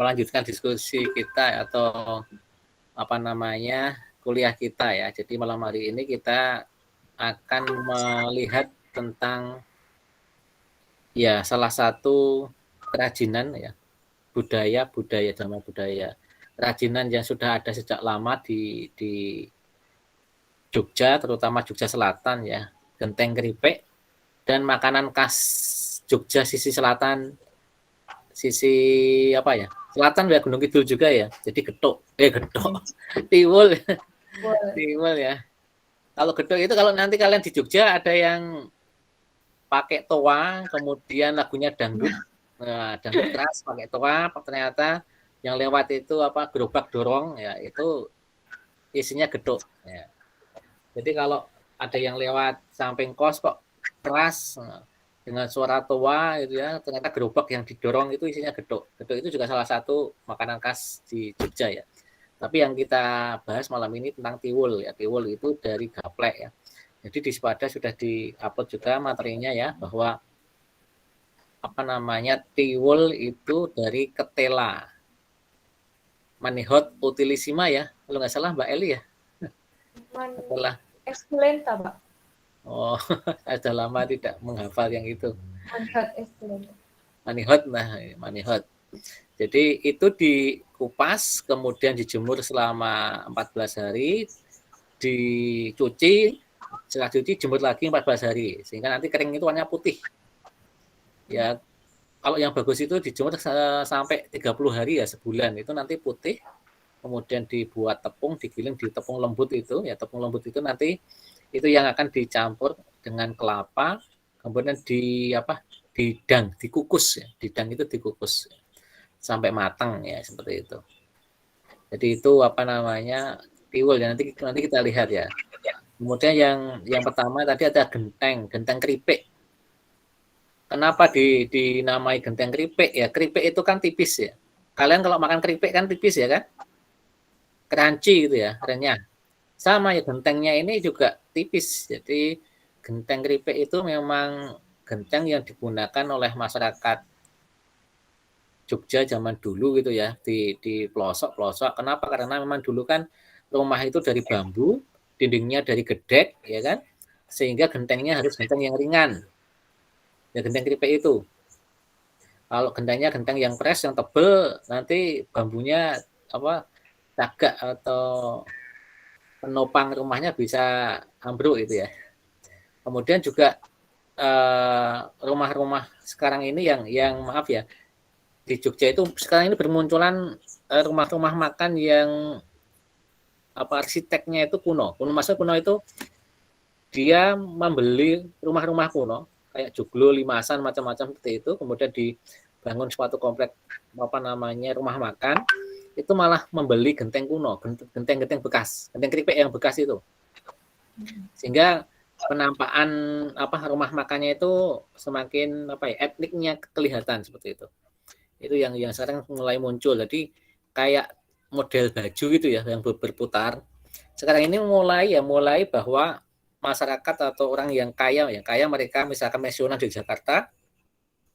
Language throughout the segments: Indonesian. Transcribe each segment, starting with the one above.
melanjutkan diskusi kita atau apa namanya kuliah kita ya. Jadi malam hari ini kita akan melihat tentang ya salah satu kerajinan ya budaya zaman budaya kerajinan yang sudah ada sejak lama di Jogja, terutama Jogja Selatan ya, genteng keripik dan makanan khas Jogja sisi selatan, sisi apa ya, selatan ya Gunung Kidul juga ya, jadi getuk, tiwul, tiwul ya. Kalau getuk itu kalau nanti kalian di Jogja ada yang pakai toa, kemudian lagunya dangdut, nah, dangdut keras pakai toa, ternyata yang lewat itu apa gerobak dorong ya itu isinya geduk ya. Jadi kalau ada yang lewat samping kos kok keras dengan suara toa itu ya, ternyata gerobak yang didorong itu isinya geduk. Geduk itu juga salah satu makanan khas di Jogja ya. Tapi yang kita bahas malam ini tentang tiwul ya. Tiwul itu dari gaplek ya. Jadi di Sepada sudah di-upload juga materinya ya bahwa apa namanya tiwul itu dari ketela. Manihot utilissima ya. Kalau nggak salah Mbak Eli ya. Adalah Excelenta, Pak. Oh, sudah lama tidak menghafal yang itu. Manihot excelenta. Manihot, nah manihot. Jadi itu dikupas, kemudian dijemur selama 14 hari, dicuci, setelah cuci jemur lagi 14 hari, sehingga nanti kering itu warnanya putih. Ya, kalau yang bagus itu dijemur sampai 30 hari ya, sebulan, itu nanti putih, kemudian dibuat tepung, digiling di tepung lembut itu, ya tepung lembut itu nanti itu yang akan dicampur dengan kelapa, kemudian dikukus ya, didang itu dikukus sampai matang ya seperti itu. Jadi itu apa namanya tiwul ya nanti kita lihat ya. Kemudian yang pertama tadi ada genteng keripik. Kenapa dinamai genteng keripik ya? Keripik itu kan tipis ya. Kalian kalau makan keripik kan tipis ya kan? Crunchy gitu ya, renyah. Sama ya gentengnya ini juga tipis. Jadi genteng keripik itu memang genteng yang digunakan oleh masyarakat Jogja zaman dulu gitu ya di pelosok-pelosok. Kenapa? Karena memang dulu kan rumah itu dari bambu, dindingnya dari gedek, ya kan? Sehingga gentengnya harus genteng yang ringan. Ya genteng keripik itu. Kalau gentengnya genteng yang fresh, yang tebel, nanti bambunya apa tagak atau penopang rumahnya bisa ambruk itu ya. Kemudian juga rumah-rumah sekarang ini yang maaf ya di Jogja itu sekarang ini bermunculan rumah-rumah makan yang apa arsiteknya itu kuno. Maksudnya kuno itu dia membeli rumah-rumah kuno kayak Joglo, Limasan macam-macam seperti itu, kemudian dibangun suatu komplek apa namanya rumah makan itu malah membeli genteng kuno, genteng-genteng bekas, genteng keripik yang bekas itu. Sehingga penampakan apa rumah makannya itu semakin apa ya etniknya kelihatan seperti itu. Itu yang sekarang mulai muncul. Jadi kayak model baju gitu ya yang berputar. Sekarang ini mulai bahwa masyarakat atau orang yang kaya mereka misalkan pensiunan di Jakarta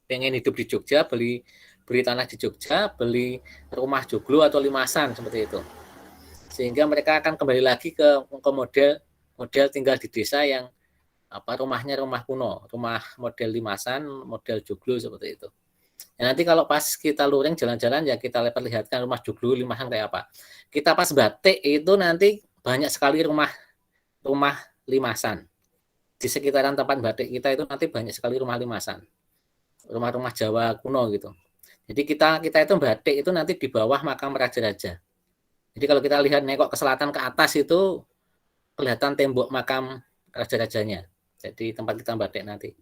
pengen hidup di Jogja, beli tanah di Jogja, beli rumah joglo atau limasan seperti itu. Sehingga mereka akan kembali lagi ke model tinggal di desa yang apa rumahnya rumah kuno, rumah model limasan, model joglo seperti itu. Ya, nanti kalau pas kita luring jalan-jalan ya kita perlihatkan rumah joglo limasan kayak apa. Kita pas batik itu nanti banyak sekali rumah limasan. Di sekitaran tempat batik kita itu nanti banyak sekali rumah limasan. Rumah-rumah Jawa kuno gitu. Jadi kita itu batik itu nanti di bawah makam raja-raja. Jadi kalau kita lihat nekok ke selatan ke atas itu kelihatan tembok makam raja-rajanya. Jadi tempat kita batik nanti.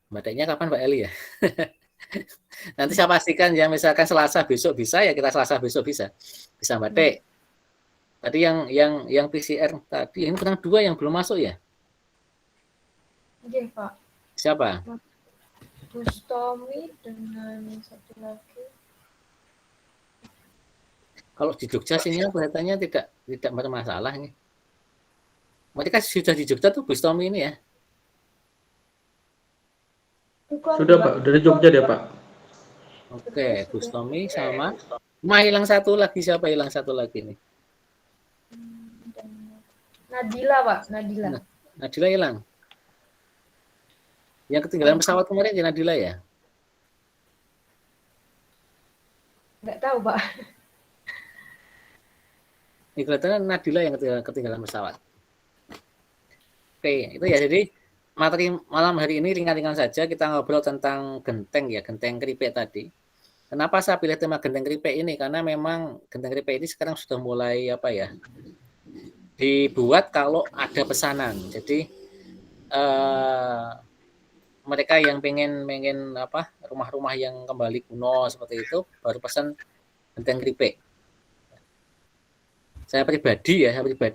Batiknya kapan Mbak Eli ya? Nanti saya pastikan ya misalkan Selasa besok bisa ya kita Selasa besok bisa batik. Tadi yang PCR tadi ini kurang 2 yang belum masuk ya? Iya Pak. Siapa? Bustomi dengan satu lagi. Kalau di Jogja sinyal kelihatannya tidak bermasalah nih. Mereka sudah di Jogja tuh Bustomi ini ya? Sudah Pak, dari Jogja deh Pak. Oke, Bustomi sama Hilang satu lagi, siapa hilang satu lagi nih? Nadila, Pak. Nadila. Nadila hilang. Yang ketinggalan pesawat kemarin ya Nadila ya? Nggak tahu, Pak. Ini kelihatannya Nadila yang ketinggalan pesawat. Oke, itu ya. Jadi materi malam hari ini ringan-ringan saja. Kita ngobrol tentang genteng ya, genteng keripik tadi. Kenapa saya pilih tema genteng keripik ini? Karena memang genteng keripik ini sekarang sudah mulai apa ya, dibuat kalau ada pesanan. Jadi mereka yang pengen apa rumah-rumah yang kembali kuno seperti itu baru pesan genteng keripik. Saya pribadi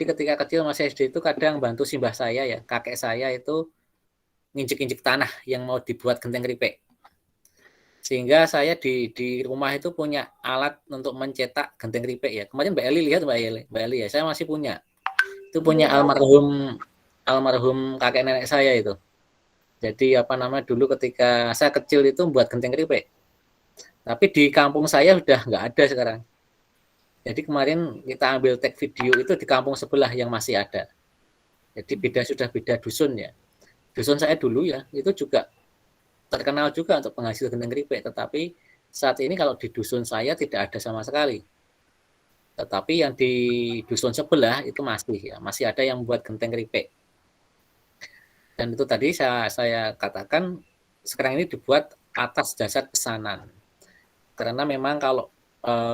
ketika kecil masih SD itu kadang bantu simbah saya ya, kakek saya itu nginjek-injek tanah yang mau dibuat genteng keripik. Sehingga saya di rumah itu punya alat untuk mencetak genteng keripik ya. Kemarin Mbak Eli lihat Mbak Eli ya, saya masih punya. Itu punya almarhum kakek nenek saya itu. Jadi apa namanya dulu ketika saya kecil itu buat genteng keripik. Tapi di kampung saya sudah nggak ada sekarang. Jadi kemarin kita ambil tag video itu di kampung sebelah yang masih ada. Jadi sudah beda dusun ya. Dusun saya dulu ya, itu juga terkenal juga untuk penghasil genteng keripik. Tetapi saat ini kalau di dusun saya tidak ada sama sekali. Tetapi yang di dusun sebelah itu masih ada yang buat genteng keripik. Dan itu tadi saya katakan sekarang ini dibuat atas dasar pesanan. Karena memang kalau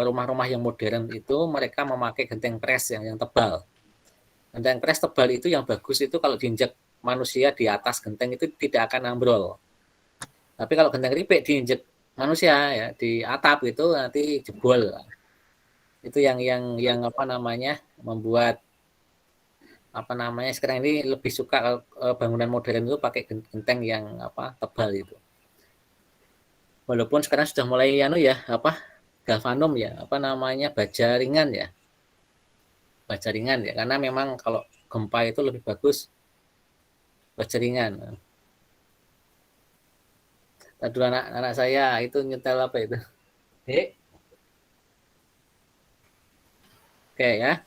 rumah-rumah yang modern itu mereka memakai genteng pres yang tebal. Genteng pres tebal itu yang bagus itu kalau diinjak manusia di atas genteng itu tidak akan ambrol. Tapi kalau genteng keripik diinjak manusia ya di atap itu nanti jebol. Itu yang apa namanya membuat apa namanya sekarang ini lebih suka bangunan modern itu pakai genteng yang apa tebal itu. Walaupun sekarang sudah mulai ya apa galvanom ya apa namanya baja ringan ya karena memang kalau gempa itu lebih bagus baja ringan. Tadi anak saya itu nyetel apa itu? Oke ya.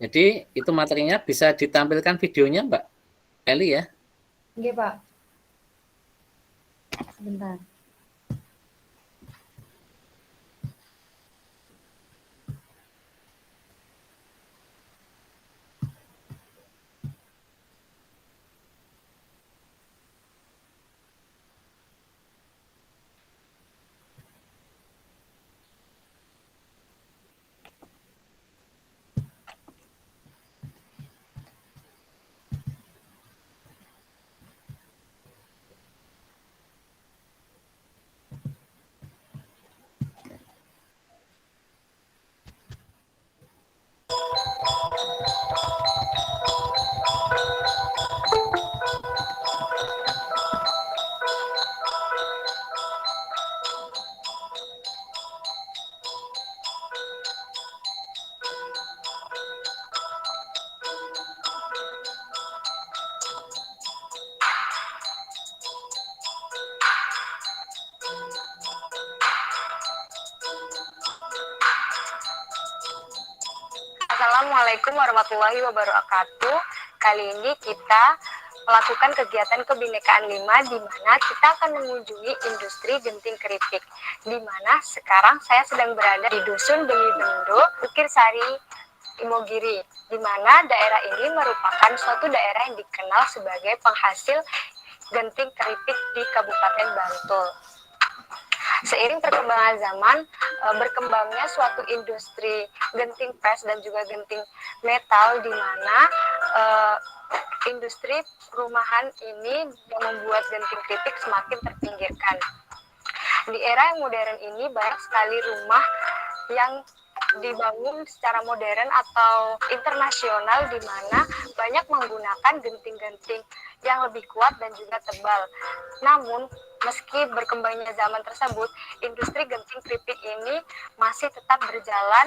Jadi itu materinya bisa ditampilkan videonya Mbak Eli ya. Oke, Pak. Sebentar. Assalamualaikum warahmatullahi wabarakatuh. Kali ini kita melakukan kegiatan kebinekaan 5 di mana kita akan mengunjungi industri genting keripik. Di mana sekarang saya sedang berada di Dusun Demi Bendo, Bukir Sari, Imogiri, di mana daerah ini merupakan suatu daerah yang dikenal sebagai penghasil genting keripik di Kabupaten Bantul. Seiring perkembangan zaman, berkembangnya suatu industri genting pres dan juga genting metal di mana industri rumahan ini yang membuat genting keripik semakin terpinggirkan. Di era yang modern ini banyak sekali rumah yang dibangun secara modern atau internasional di mana banyak menggunakan genting-genting yang lebih kuat dan juga tebal. Namun, meski berkembangnya zaman tersebut, industri genting keripik ini masih tetap berjalan,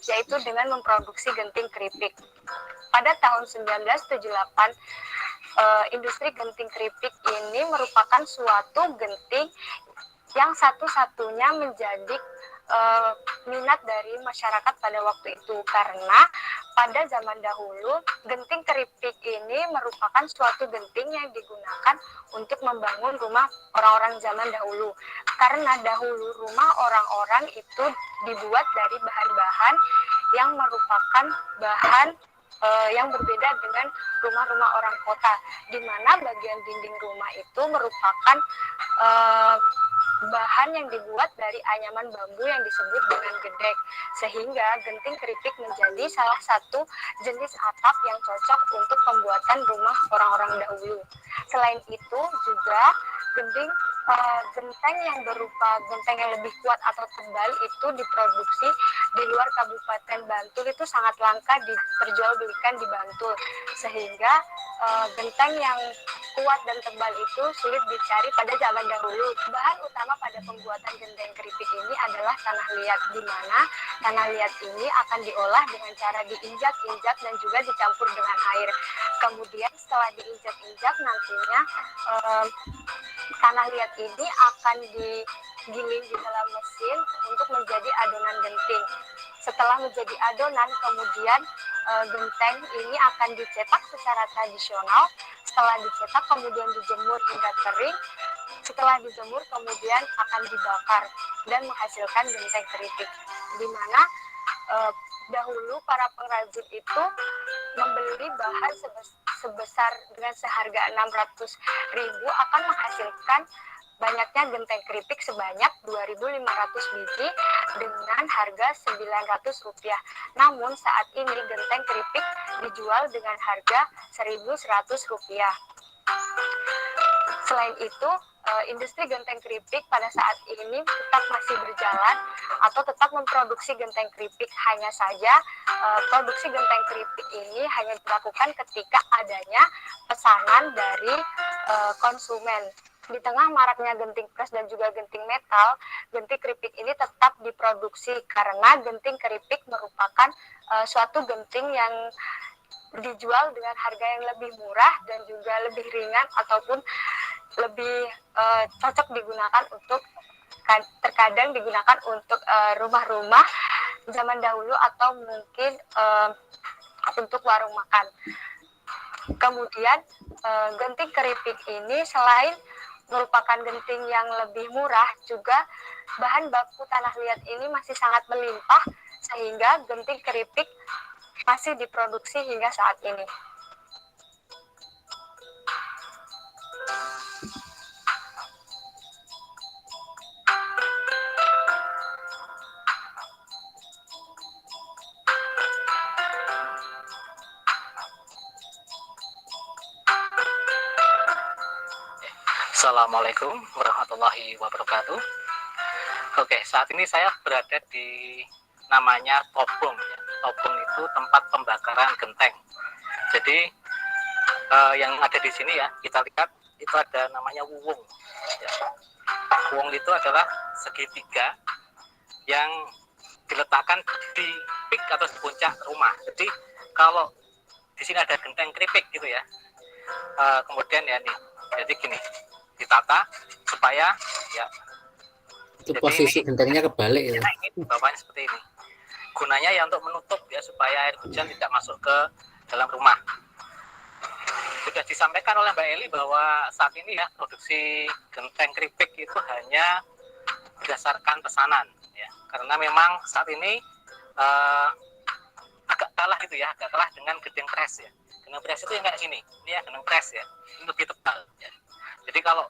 yaitu dengan memproduksi genting keripik. Pada tahun 1978, industri genting keripik ini merupakan suatu genting yang satu-satunya menjadi minat dari masyarakat pada waktu itu, karena pada zaman dahulu genting keripik ini merupakan suatu genting yang digunakan untuk membangun rumah orang-orang zaman dahulu, karena dahulu rumah orang-orang itu dibuat dari bahan-bahan yang merupakan bahan yang berbeda dengan rumah-rumah orang kota, di mana bagian dinding rumah itu merupakan bahan yang dibuat dari anyaman bambu yang disebut dengan gedek, sehingga genting keripik menjadi salah satu jenis atap yang cocok untuk pembuatan rumah orang-orang dahulu. Selain itu juga genteng yang berupa genteng yang lebih kuat atau tebal itu diproduksi di luar Kabupaten Bantul, itu sangat langka diperjualbelikan di Bantul, sehingga genteng yang kuat dan tebal itu sulit dicari pada zaman dahulu. Bahan utama pada pembuatan genteng keripik ini adalah tanah liat, di mana tanah liat ini akan diolah dengan cara diinjak-injak dan juga dicampur dengan air. Kemudian setelah diinjak-injak nantinya tanah liat ini akan digiling di dalam mesin untuk menjadi adonan genting. Setelah menjadi adonan, kemudian genteng ini akan dicetak secara tradisional. Setelah dicetak kemudian dijemur hingga kering. Setelah dijemur kemudian akan dibakar dan menghasilkan genteng keripik, di mana dahulu para pengrajin itu membeli bahan sebesar dengan seharga 600.000 akan menghasilkan banyaknya genteng keripik sebanyak 2.500 biji dengan harga Rp900. Namun saat ini genteng keripik dijual dengan harga Rp1.100. Selain itu, industri genteng keripik pada saat ini tetap masih berjalan atau tetap memproduksi genteng keripik. Hanya saja produksi genteng keripik ini hanya dilakukan ketika adanya pesanan dari konsumen. Di tengah maraknya genting pres dan juga genting metal, genting keripik ini tetap diproduksi karena genting keripik merupakan suatu genting yang dijual dengan harga yang lebih murah dan juga lebih ringan ataupun lebih cocok digunakan untuk, terkadang digunakan untuk rumah-rumah zaman dahulu atau mungkin untuk warung makan. Kemudian genting keripik ini selain merupakan genting yang lebih murah, juga bahan baku tanah liat ini masih sangat melimpah sehingga genting keripik masih diproduksi hingga saat ini. Assalamualaikum warahmatullahi wabarakatuh. Oke, saat ini saya berada di namanya Tobong. Tobong itu tempat pembakaran genteng. Jadi yang ada di sini ya, kita lihat itu ada namanya wuwung. Ya. Wuwung itu adalah segitiga yang diletakkan di pik atau di puncak rumah. Jadi kalau di sini ada genteng keripik gitu ya. Kemudian ya nih, jadi gini, ditata supaya ya itu posisi gentengnya kebalik ya. Ini bawahnya seperti ini. Gunanya ya untuk menutup ya supaya air hujan tidak masuk ke dalam rumah. Sudah disampaikan oleh Mbak Eli bahwa saat ini ya produksi genteng keripik itu hanya berdasarkan pesanan ya. Karena memang saat ini agak kalah gitu ya, agak kalah dengan genting pres ya. Genting pres itu yang kayak gini. Ini ya genting pres ya. Ini lebih tebal ya. Jadi kalau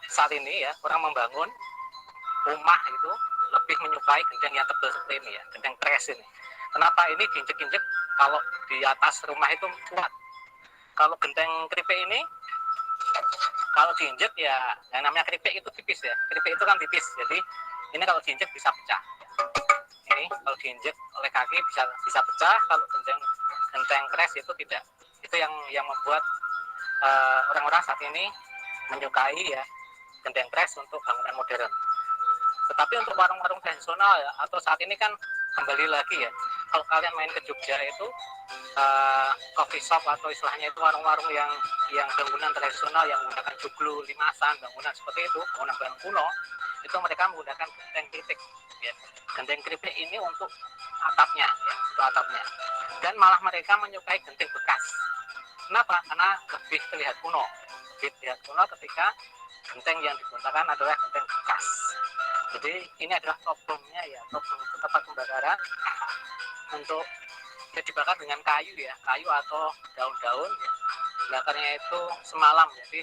saat ini ya orang membangun rumah itu lebih menyukai genteng yang tebal seperti ini ya, genteng pres ini. Kenapa ini diinjek-injek kalau di atas rumah itu kuat? Kalau genteng keripik ini kalau diinjek ya yang namanya keripik itu tipis ya. Keripik itu kan tipis. Jadi ini kalau diinjek bisa pecah. Ini kalau diinjek oleh kaki bisa pecah, kalau genteng pres itu tidak. Itu yang membuat orang-orang saat ini menyukai ya genteng pres untuk bangunan modern. Tetapi untuk warung-warung tradisional ya, atau saat ini kan kembali lagi ya, kalau kalian main ke Jogja itu coffee shop atau istilahnya itu warung-warung yang bangunan tradisional yang menggunakan joglo, limasan, bangunan seperti itu, bangunan kuno, itu mereka menggunakan genteng keripik ya. Genteng keripik ini untuk atapnya ya, untuk atapnya, dan malah mereka menyukai genteng bekas. Kenapa? Karena lebih terlihat kuno, ketika genteng yang digunakan adalah genteng bekas. Jadi ini adalah problemnya ya, problem tempat pembakaran untuk dibakar dengan kayu ya, kayu atau daun-daun ya. Bakarnya itu semalam, jadi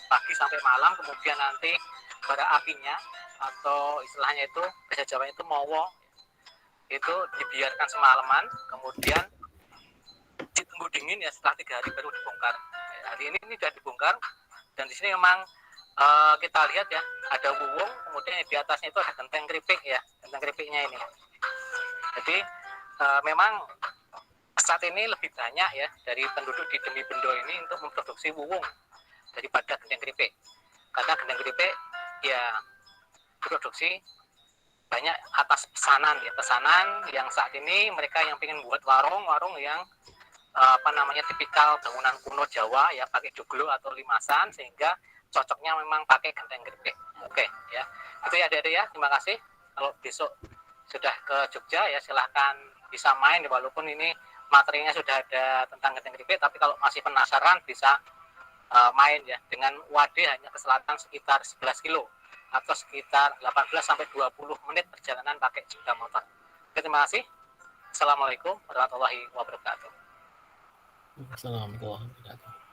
pagi sampai malam, kemudian nanti bara apinya atau istilahnya itu bahasa Jawa itu mowo, itu dibiarkan semalaman, kemudian ditunggu dingin ya, setelah 3 hari baru dibongkar. Hari ini sudah dibongkar, dan di sini memang kita lihat ya, ada wuwung, kemudian di atasnya itu ada genteng keripik ya, genteng keripiknya ini. Jadi memang saat ini lebih banyak ya dari penduduk di Demi Bendo ini untuk memproduksi wuwung daripada genteng keripik, karena genteng keripik ya produksi banyak atas pesanan ya, pesanan yang saat ini mereka yang ingin buat warung yang tipikal bangunan kuno Jawa ya, pakai joglo atau limasan, sehingga cocoknya memang pakai genteng keripik. Oke ya, itu ya adik-adik ya, terima kasih. Kalau besok sudah ke Jogja ya silahkan bisa main, walaupun ini materinya sudah ada tentang genteng keripik, tapi kalau masih penasaran bisa main ya, dengan Wade hanya ke selatan sekitar 11 kilo atau sekitar 18 sampai 20 menit perjalanan pakai sepeda motor. Oke, terima kasih. Assalamualaikum warahmatullahi wabarakatuh. Assalamualaikum warahmatullahi wabarakatuh.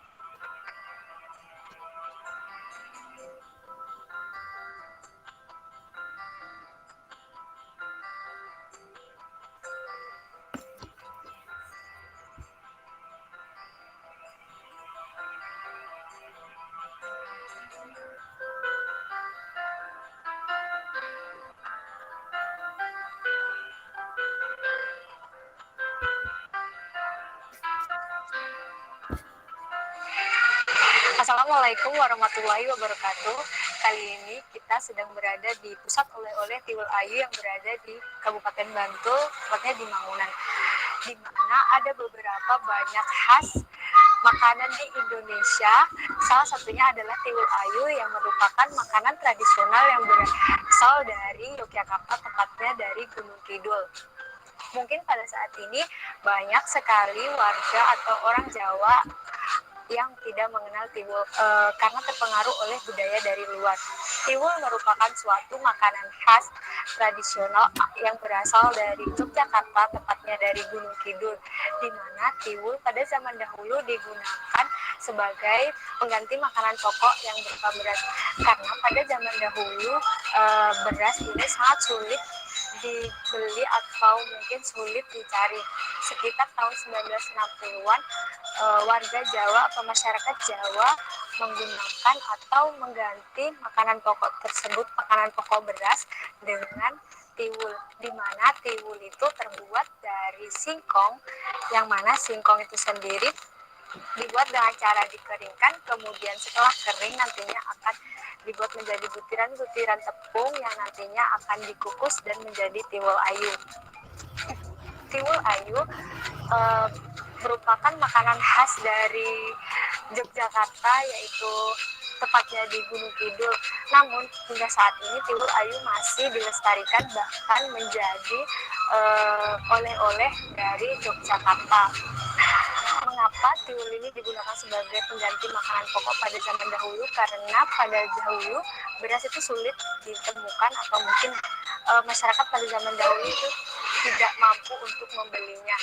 Assalamualaikum warahmatullahi wabarakatuh. Kali ini kita sedang berada di pusat oleh-oleh Tiwul Ayu yang berada di Kabupaten Bantul, tepatnya di Mangunan, di mana ada beberapa banyak khas makanan di Indonesia. Salah satunya adalah Tiwul Ayu yang merupakan makanan tradisional yang berasal dari Yogyakarta, tepatnya dari Gunung Kidul. Mungkin pada saat ini banyak sekali warga atau orang Jawa yang tidak mengenal tiwul karena terpengaruh oleh budaya dari luar. Tiwul merupakan suatu makanan khas tradisional yang berasal dari Yogyakarta, tepatnya dari Gunung Kidul, di mana tiwul pada zaman dahulu digunakan sebagai pengganti makanan pokok yang berupa beras, karena pada zaman dahulu beras ini sangat sulit dibeli atau mungkin sulit dicari. Sekitar tahun 1960-an warga Jawa atau masyarakat Jawa menggunakan atau mengganti makanan pokok tersebut, makanan pokok beras, dengan tiwul, di mana tiwul itu terbuat dari singkong, yang mana singkong itu sendiri dibuat dengan cara dikeringkan, kemudian setelah kering nantinya akan dibuat menjadi butiran-butiran tepung yang nantinya akan dikukus dan menjadi tiwul ayu. Tiwul ayu merupakan makanan khas dari Yogyakarta, yaitu tepatnya di Gunung Kidul. Namun hingga saat ini tiwul ayu masih dilestarikan, bahkan menjadi oleh-oleh dari Yogyakarta. Mengapa tiwul ini digunakan sebagai pengganti makanan pokok pada zaman dahulu? Karena pada dahulu beras itu sulit ditemukan, atau mungkin masyarakat pada zaman dahulu itu tidak mampu untuk membelinya.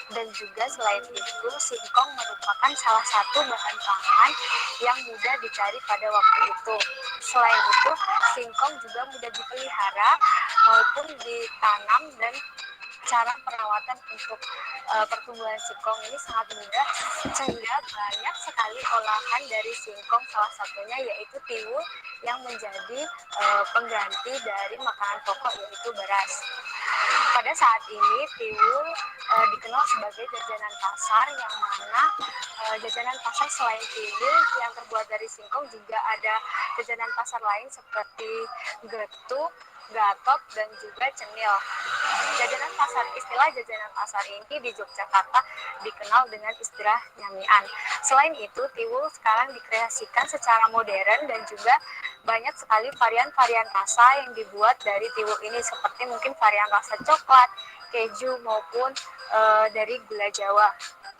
Dan juga selain itu, singkong merupakan salah satu bahan pangan yang mudah dicari pada waktu itu. Selain itu, singkong juga mudah dipelihara maupun ditanam, dan cara perawatan untuk pertumbuhan singkong ini sangat mudah, sehingga banyak sekali olahan dari singkong, salah satunya yaitu tiwul yang menjadi pengganti dari makanan pokok yaitu beras. Pada saat ini tiwul dikenal sebagai jajanan pasar, yang mana jajanan pasar selain tiwul yang terbuat dari singkong juga ada jajanan pasar lain seperti getuk, gatot, dan juga cenil. Istilah jajanan pasar ini di Yogyakarta dikenal dengan istilah nyamian. Selain itu, tiwul sekarang dikreasikan secara modern dan juga banyak sekali varian-varian rasa yang dibuat dari tiwul ini, seperti mungkin varian rasa coklat, keju, maupun dari gula Jawa.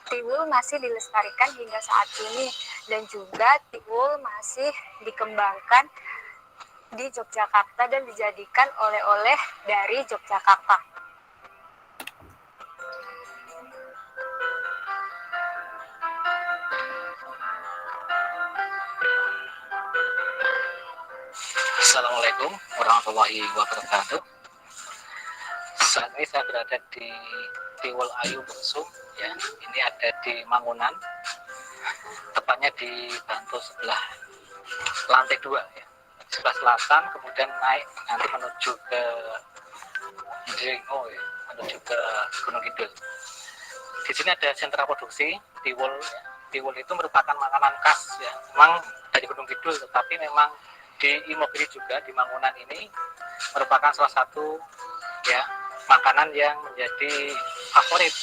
Tiwul masih dilestarikan hingga saat ini, dan juga tiwul masih dikembangkan di Yogyakarta dan dijadikan oleh-oleh dari Yogyakarta. Assalamualaikum warahmatullahi wabarakatuh. Saat ini saya berada di Tiwul Ayu Bungsum, ya. Ini ada di Mangunan, tepatnya di Bantul sebelah lantai 2, ya. Sebelah selatan, kemudian naik nanti menuju ke Dringo, ya, menuju ke Gunung Kidul. Di sini ada sentra produksi tiwul. Ya. Tiwul itu merupakan makanan khas, ya, memang dari Gunung Kidul, tetapi memang di Imogiri juga di Mangunan ini merupakan salah satu, ya, makanan yang menjadi favorit.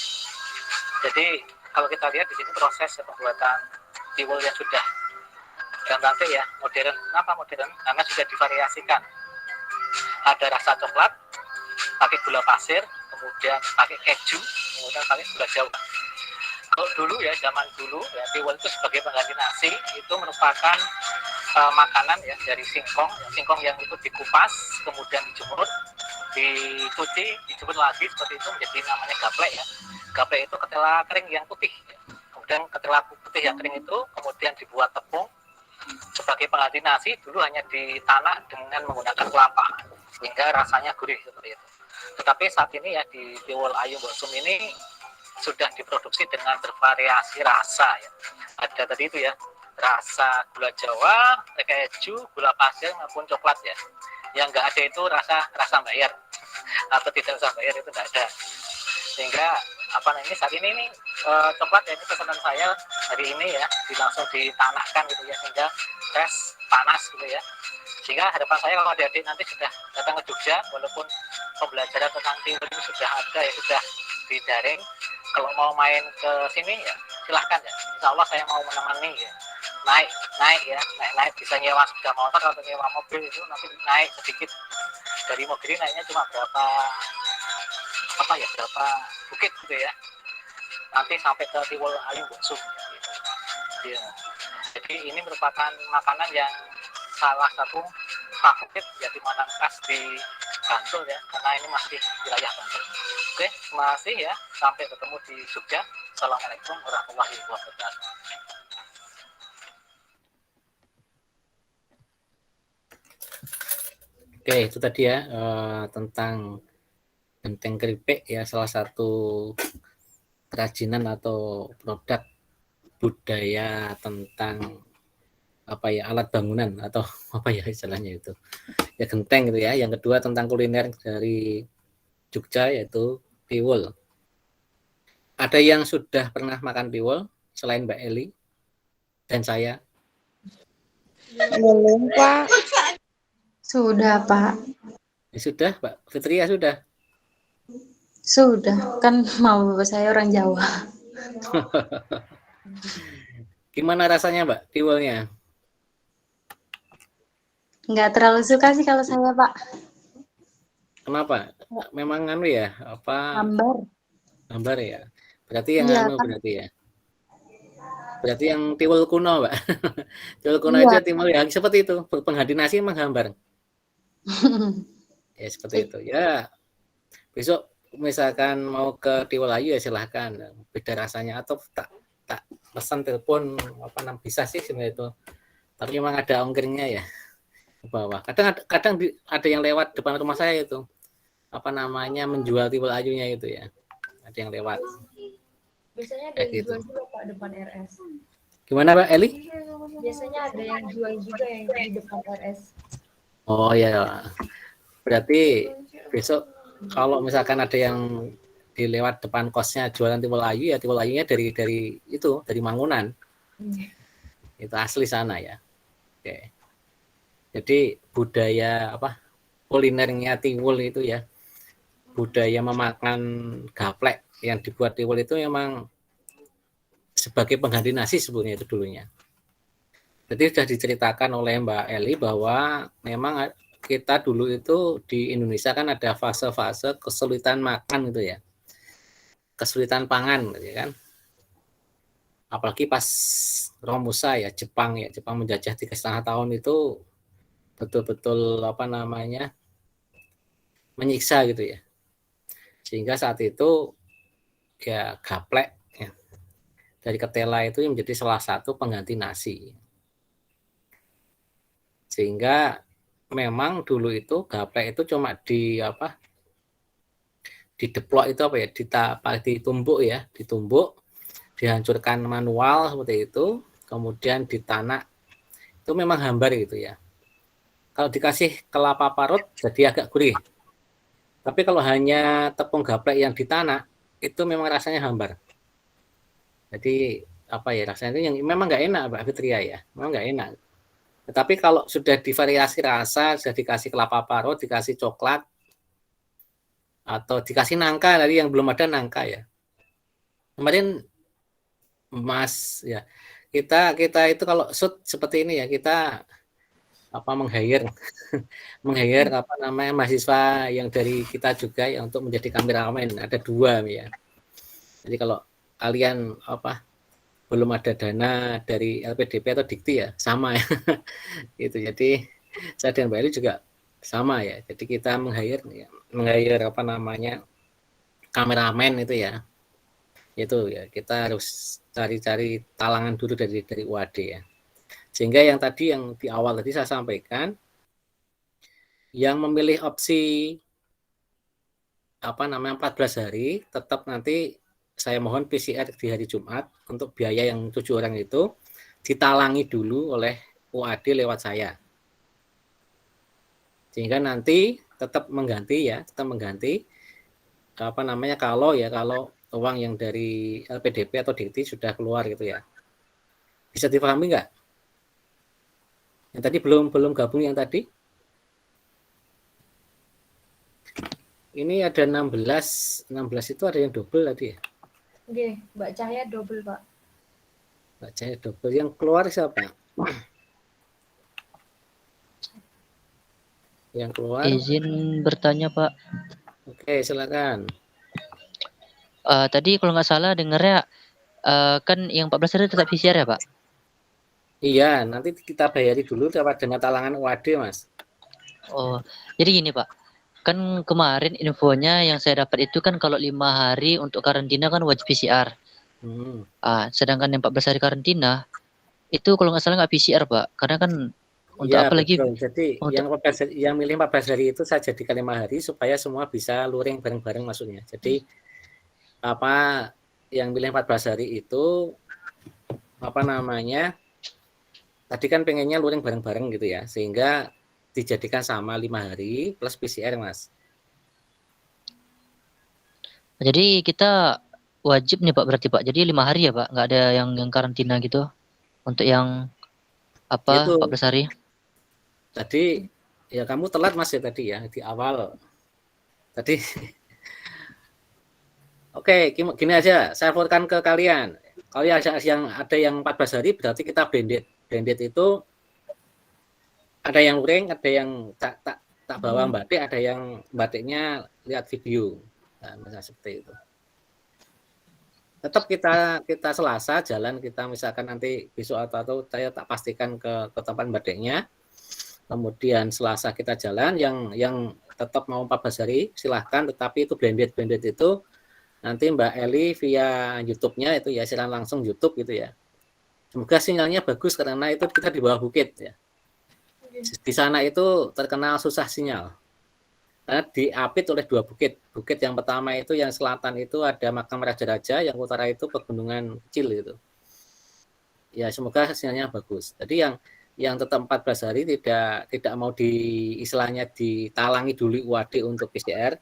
Jadi kalau kita lihat di sini proses pembuatan tiwul yang sudah dan nanti, ya, modern. Kenapa modern? Karena sudah divariasikan. Ada rasa coklat, pakai gula pasir, kemudian pakai keju, kemudian pakai gula Jawa. Kalau dulu, ya, zaman dulu, ya, tiwul itu sebagai pengganti nasi itu merupakan makanan, ya, dari singkong, ya, singkong yang itu dikupas, kemudian dijemur, dicuci, dijemur lagi seperti itu menjadi namanya gaplek, ya. Gaplek itu ketela kering yang putih, ya. Kemudian ketela putih yang kering itu kemudian dibuat tepung sebagai pengganti nasi. Dulu hanya ditanak dengan menggunakan kelapa sehingga rasanya gurih seperti itu. Tetapi saat ini, ya, di Tiwul Ayu Bungsum ini sudah diproduksi dengan bervariasi rasa, ya. Ada tadi itu, ya, rasa gula Jawa, keju, gula pasir maupun coklat, ya. Yang enggak ada itu rasa bayar atau tidak usah bayar, itu enggak ada. Sehingga ini saat ini coklat, ya, ini pesanan saya hari ini, ya, langsung ditanahkan gitu, ya, sehingga fresh, panas gitu, ya. Sehingga harapan saya kalau adik-adik nanti sudah datang ke Jogja, walaupun pembelajaran tentang tiwul ini sudah ada, ya, sudah di daring, kalau mau main ke sini, ya, silahkan, ya. Insya Allah saya mau menemani, ya. Naik bisa nyewa sepeda motor atau nyewa mobil, itu nanti naik sedikit dari Mogiri, naiknya cuma berapa bukit gitu, ya, nanti sampai ke Tiwul Ayu Bungsum, gitu. Ya. Jadi ini merupakan makanan yang salah satu favorit, ya, di mana khas di Bantul, ya, karena ini masih wilayah Bantul. Oke, terima kasih, ya, sampai ketemu di Jogja. Assalamualaikum warahmatullahi wabarakatuh. Oke, itu tadi, ya, tentang genteng keripik, ya, salah satu kerajinan atau produk budaya tentang alat bangunan atau istilahnya itu, ya, genteng gitu, ya. Yang kedua tentang kuliner dari Jogja, yaitu tiwul. Ada yang sudah pernah makan tiwul selain Mbak Eli dan saya? Belum, Pak. Sudah, Pak. Ya, sudah, Mbak Fitria sudah. Sudah, kan mau saya orang Jawa. Gimana rasanya, Mbak, tiwulnya? Nggak terlalu suka sih kalau saya, Pak. Kenapa? Memang ya, hambar, ya. Berarti yang Iya, kan? berarti, ya. Berarti yang tiwul kuno, Mbak. Tiwul kuno Iya. itu tiwul yang seperti itu, pengganti nasi emang hambar. Ya, seperti itu. Ya, besok misalkan mau ke Tiwul Ayu, ya, silahkan. Beda rasanya atau tak pesan telepon bisa sih sebenarnya itu. Tapi memang ada ongkirnya, ya, ke bawah. Kadang ada yang lewat depan rumah saya itu. Menjual Tiwul Ayunya itu, ya. Ada yang lewat. Biasanya ada yang jual juga, Pak, depan RS. Gimana, Mbak Eli? Biasanya ada yang jual juga yang di depan RS. Oh, ya. Berarti besok kalau misalkan ada yang dilewat depan kosnya jualan tiwul ayu, ya, tiwul ayunya dari Mangunan. Itu asli sana, ya. Oke. Jadi budaya kulinernya tiwul itu, ya, budaya memakan gaplek yang dibuat tiwul itu memang sebagai pengganti nasi sebetulnya itu dulunya. Jadi sudah diceritakan oleh Mbak Eli bahwa memang kita dulu itu di Indonesia kan ada fase-fase kesulitan makan gitu ya, kesulitan pangan gitu kan. Apalagi pas Romusa ya, Jepang menjajah 3,5 tahun itu betul-betul apa namanya menyiksa gitu ya. Sehingga saat itu ya gaplek ya, dari ketela itu menjadi salah satu pengganti nasi. Sehingga memang dulu itu gaplek itu cuma dideplok itu apa ya, ditumbuk ya, ditumbuk, dihancurkan manual seperti itu, kemudian ditanak, itu memang hambar gitu ya. Kalau dikasih kelapa parut jadi agak gurih. Tapi kalau hanya tepung gaplek yang ditanak, itu memang rasanya hambar. Jadi apa ya, rasanya itu yang memang nggak enak Mbak Fitria ya, memang nggak enak. Tetapi kalau sudah divariasi rasa, sudah dikasih kelapa parut, dikasih coklat, atau dikasih nangka tadi yang belum ada nangka ya. Kemarin Mas ya, kita itu kalau shoot seperti ini ya, kita meng-hire apa namanya mahasiswa yang dari kita juga ya untuk menjadi kameramen, ada 2 ya. Jadi kalau kalian belum ada dana dari LPDP atau Dikti ya sama ya. Gitu. Jadi saya dan Mbak Eli juga sama ya. Jadi kita meng-hire apa namanya kameramen itu ya. Itu ya kita harus cari-cari talangan dulu dari UAD ya. Sehingga yang tadi yang di awal tadi saya sampaikan, yang memilih opsi 14 hari tetap nanti saya mohon PCR di hari Jumat untuk biaya yang 7 orang itu ditalangi dulu oleh UAD lewat saya. Sehingga nanti tetap mengganti kalau uang yang dari LPDP atau Dikti sudah keluar gitu ya. Bisa dipahami nggak? Yang tadi belum gabung yang tadi? Ini ada 16 itu ada yang double tadi ya? Oke, Mbak Cahaya double, Pak. Mbak Cahaya double. Yang keluar siapa? Yang keluar? Izin bertanya, Pak. Oke, silakan. Tadi kalau nggak salah dengarnya kan yang 14 hari tetap PCR ya, Pak? Iya, nanti kita bayari dulu dengan talangan UAD, Mas. Oh, jadi gini, Pak. Kan kemarin infonya yang saya dapat itu kan kalau 5 hari untuk karantina kan wajib PCR. Sedangkan yang 14 hari karantina itu kalau nggak salah nggak PCR, Pak. Karena kan untuk ya, apa lagi? Jadi yang milih 14 hari itu saya jadikan 5 hari supaya semua bisa luring bareng-bareng maksudnya. Jadi yang milih 14 hari itu tadi kan pengennya luring bareng-bareng gitu ya, sehingga dijadikan sama 5 hari plus PCR, Mas. Jadi kita wajib nih Pak berarti Pak. Jadi 5 hari ya Pak, nggak ada yang karantina gitu untuk yang 14 hari. Tadi ya kamu telat Mas ya tadi ya di awal. Tadi Oke, gini aja, saya forwardkan ke kalian. Kalau ada yang 14 hari berarti kita blended. Blended itu ada yang luring, ada yang tak bawa batik, ada yang batiknya lihat video. Nah, seperti itu. Tetap kita Selasa jalan, kita misalkan nanti besok atau saya tak pastikan ke tempat batiknya. Kemudian Selasa kita jalan, yang tetap mau 14 hari silahkan, tetapi itu blended itu nanti Mbak Eli via YouTube-nya itu ya, siaran langsung YouTube gitu ya. Semoga sinyalnya bagus karena itu kita di bawah bukit ya. Di sana itu terkenal susah sinyal. Karena diapit oleh 2 bukit. Bukit yang pertama itu yang selatan itu ada makam raja-raja, yang utara itu pegunungan kecil gitu. Ya semoga sinyalnya bagus. Jadi yang tetap 14 hari tidak mau istilahnya ditalangi dulu UAD untuk PCR.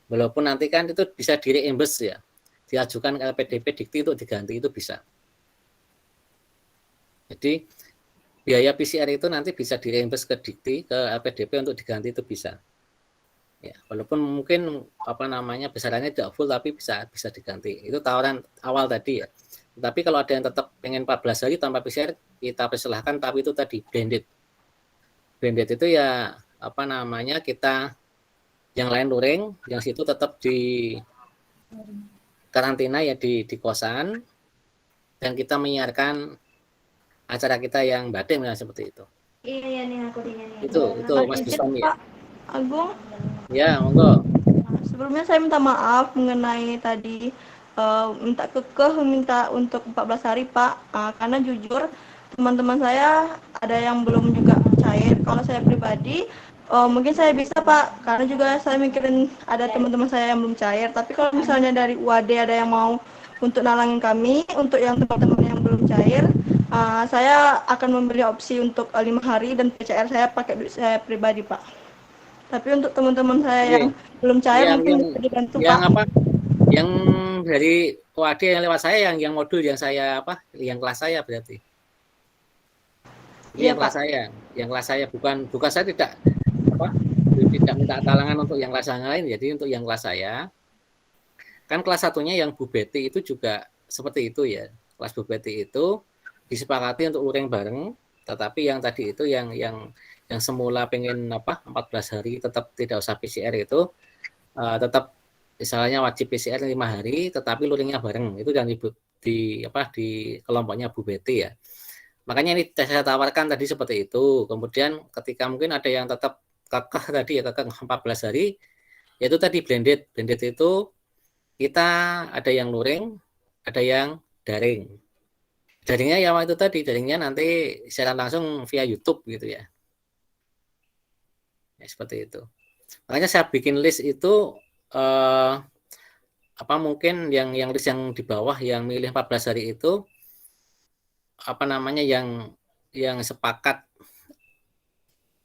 Walaupun nanti kan itu bisa di-reimburse ya. Diajukan ke LPDP Dikti untuk diganti itu bisa. Jadi biaya PCR itu nanti bisa di-reimburse ke Dikti, ke LPDP untuk diganti itu bisa. Ya, walaupun mungkin besarannya tidak full tapi bisa diganti. Itu tawaran awal tadi ya. Tapi kalau ada yang tetap pengen 14 hari tanpa PCR kita persilahkan, tapi itu tadi blended itu ya apa namanya, kita yang lain luring, yang situ tetap di karantina ya di kosan, dan kita menyiarkan acara kita yang batin ya, seperti itu. Iya nih aku nih. Itu Mas Biswan ya. Pak Agung, Ya, monggo. sebelumnya saya minta maaf mengenai tadi minta untuk 14 hari Pak, karena jujur teman-teman saya ada yang belum juga cair. Kalau saya pribadi mungkin saya bisa Pak, karena juga saya mikirin ada teman-teman saya yang belum cair. Tapi kalau misalnya dari UAD ada yang mau untuk nalangin kami, untuk yang teman-teman yang belum cair, saya akan memberi opsi untuk 5 hari dan PCR saya pakai duit saya pribadi Pak. Tapi untuk teman-teman saya yang belum cair mungkin bisa dibantu yang Pak. apa? Yang dari UAD yang lewat saya, yang modul yang saya apa? Yang kelas saya berarti. Iya, Yang kelas saya, bukan saya tidak minta talangan untuk yang kelas yang lain. Jadi untuk yang kelas saya, kan kelas satunya yang Bu Betty itu juga seperti itu ya. Kelas Bu Betty itu disepakati untuk luring bareng, tetapi yang tadi itu yang semula pengen 14 hari tetap tidak usah PCR itu tetap misalnya wajib PCR 5 hari, tetapi luringnya bareng. Itu yang di kelompoknya Bu Betty ya. Makanya ini saya tawarkan tadi seperti itu. Kemudian ketika mungkin ada yang tetap kekeh tadi ya, kekeh 14 hari, yaitu tadi blended. Blended itu kita ada yang luring, ada yang daring. Daringnya ya itu tadi, daringnya nanti siaran langsung via YouTube gitu ya. Ya seperti itu. Makanya saya bikin list itu mungkin yang list yang di bawah yang milih 14 hari itu yang sepakat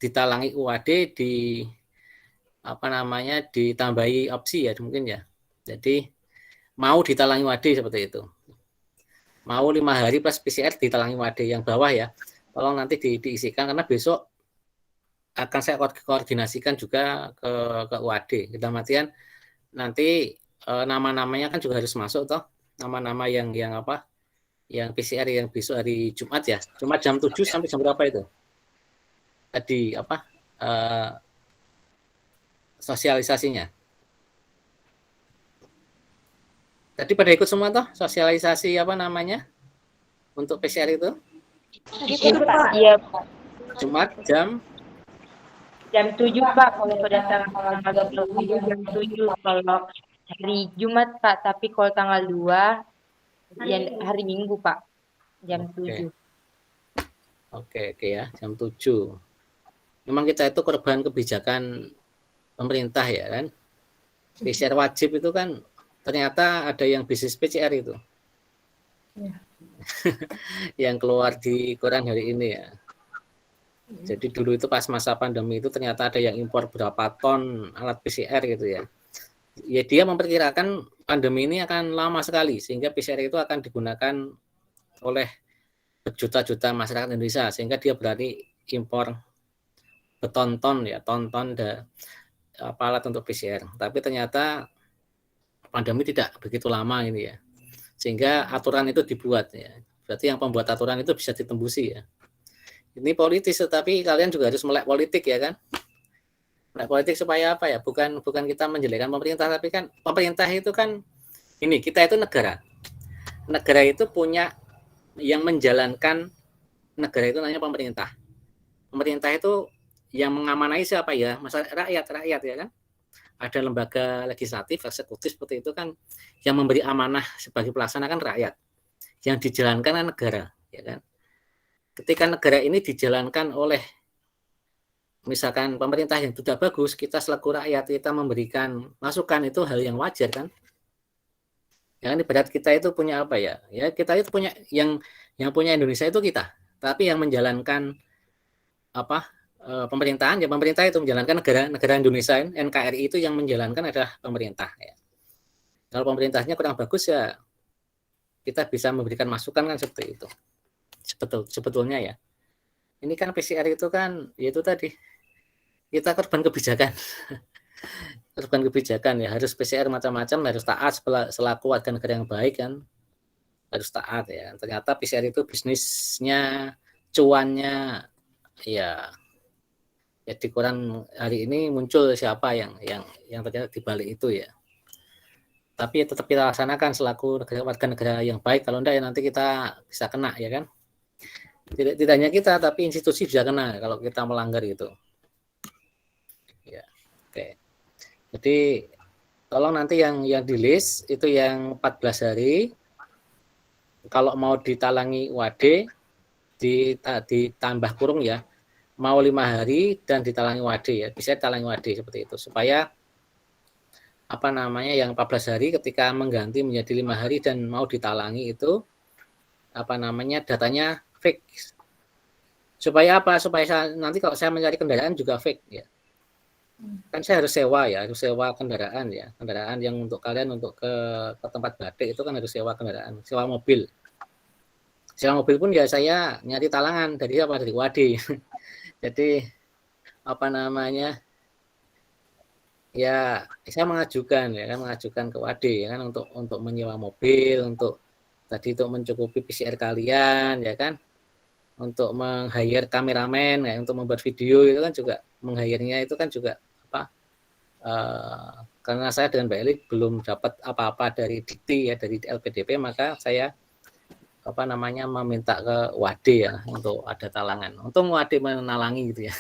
ditalangi UAD ditambahi opsi ya mungkin ya. Jadi mau ditalangi UAD seperti itu. Mau 5 hari plus PCR ditalangi UAD yang bawah ya. Tolong nanti diisikan karena besok akan saya koordinasikan juga ke UAD. Dalam artian nanti nama-namanya kan juga harus masuk toh. Nama-nama yang PCR yang besok hari Jumat ya. Jumat jam 7 sampai jam berapa itu? Tadi sosialisasinya. Tadi pada ikut semua toh sosialisasi untuk PCR itu? Iya, Pak. Jumat jam 7 Pak, kalau berdasarkan tanggal 27 jam 7 kalau hari Jumat Pak, tapi kalau tanggal 2 ya hari Minggu Pak, jam 7. Oke ya, jam 7. Memang kita itu korban kebijakan pemerintah ya kan. PCR wajib itu kan ternyata ada yang bisnis PCR itu. Ya. Yang keluar di koran hari ini ya. Jadi dulu itu pas masa pandemi itu ternyata ada yang impor berapa ton alat PCR gitu ya. Ya dia memperkirakan pandemi ini akan lama sekali sehingga PCR itu akan digunakan oleh berjuta-juta masyarakat Indonesia sehingga dia berani impor berton-ton ya, alat untuk PCR. Tapi ternyata pandemi tidak begitu lama ini ya. Sehingga aturan itu dibuat ya. Berarti yang pembuat aturan itu bisa ditembusi ya. Ini politis, tetapi kalian juga harus melek politik ya kan. Melek politik supaya apa ya? Bukan kita menjelekkan pemerintah, tapi kan pemerintah itu kan ini, kita itu negara. Negara itu punya yang menjalankan negara itu namanya pemerintah. Pemerintah itu yang mengamanai siapa ya? Masyarakat, rakyat ya kan. Ada lembaga legislatif, eksekutif seperti itu kan yang memberi amanah sebagai pelaksana kan rakyat. Yang dijalankan kan negara, ya kan. Ketika negara ini dijalankan oleh misalkan pemerintah yang tidak bagus, kita selaku rakyat kita memberikan masukan itu hal yang wajar kan. Ya kan ibarat kita itu punya apa ya? Ya kita itu punya yang punya Indonesia itu kita. Tapi yang menjalankan pemerintahan ya pemerintah itu menjalankan negara Indonesia, NKRI itu yang menjalankan adalah pemerintah ya. Kalau pemerintahnya kurang bagus ya kita bisa memberikan masukan kan seperti itu. Sebetulnya ya. Ini kan PCR itu kan yaitu tadi kita korban kebijakan. Korban kebijakan ya, harus PCR macam-macam, harus taat selaku warga negara yang baik kan. Harus taat ya. Ternyata PCR itu bisnisnya cuannya ya di koran hari ini muncul siapa yang ternyata di balik itu ya. Tapi tetap kita laksanakan selaku warga negara yang baik. Kalau enggak ya nanti kita bisa kena ya kan. Tidak hanya kita tapi institusi bisa kena kalau kita melanggar gitu. Ya, oke. Jadi tolong nanti yang di list itu yang 14 hari. Kalau mau ditalangi WAD ditambah kurung ya. Mau 5 hari dan ditalangi WAD ya. Bisa ditalangi WAD seperti itu supaya yang 14 hari ketika mengganti menjadi 5 hari dan mau ditalangi itu datanya fake. Supaya apa? Supaya nanti kalau saya mencari kendaraan juga fake ya. Kan saya harus sewa kendaraan ya. Kendaraan yang untuk kalian untuk ke tempat batik itu kan harus sewa kendaraan, sewa mobil. Sewa mobil pun ya saya nyari talangan dari WAD. Jadi ya saya mengajukan ke WAD ya kan untuk menyewa mobil, untuk mencukupi PCR kalian ya kan, untuk meng-hire kameramen ya, untuk membuat video itu kan juga meng-hire-nya itu kan juga karena saya dengan Mbak Eli belum dapat apa-apa dari Dikti ya, dari LPDP, maka saya meminta ke WAD ya untuk ada talangan. Untung WAD menalangi gitu ya,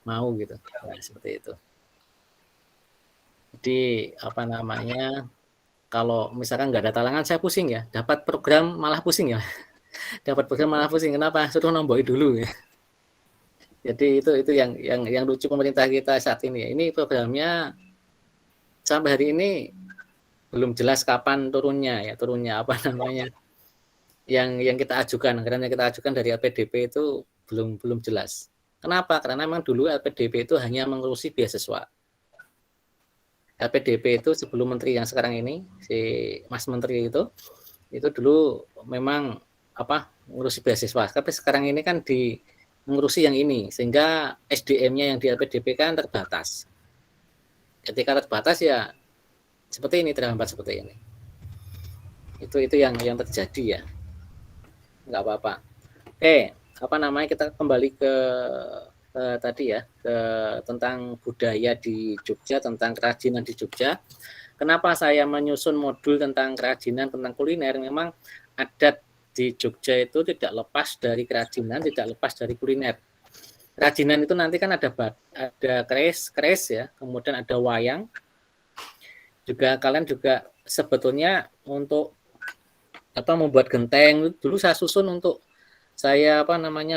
mau gitu ya, seperti itu. Jadi kalau misalkan nggak ada talangan saya pusing ya, dapat program malah pusing ya. Dapat program malah pusing. Kenapa? Suruh nomboi dulu ya. Jadi itu yang lucu pemerintah kita saat ini ya. Ini programnya sampai hari ini belum jelas kapan turunnya yang kita ajukan, karena yang kita ajukan dari LPDP itu belum jelas. Kenapa? Karena memang dulu LPDP itu hanya mengurusi beasiswa. LPDP itu sebelum menteri yang sekarang ini, si Mas Menteri itu dulu memang ngurusi beasiswa. Tapi sekarang ini kan mengurusi yang ini, sehingga SDM-nya yang di LPDP kan terbatas. Ketika terbatas ya seperti ini, terhambat seperti ini. Itu yang terjadi ya. Enggak apa-apa. Oke, kita kembali ke tadi ya, tentang budaya di Jogja, tentang kerajinan di Jogja. Kenapa saya menyusun modul tentang kerajinan, tentang kuliner? Memang adat di Jogja itu tidak lepas dari kerajinan, tidak lepas dari kuliner. Kerajinan itu nanti kan ada keris ya, kemudian ada wayang. Juga kalian juga sebetulnya untuk membuat genteng dulu saya susun untuk saya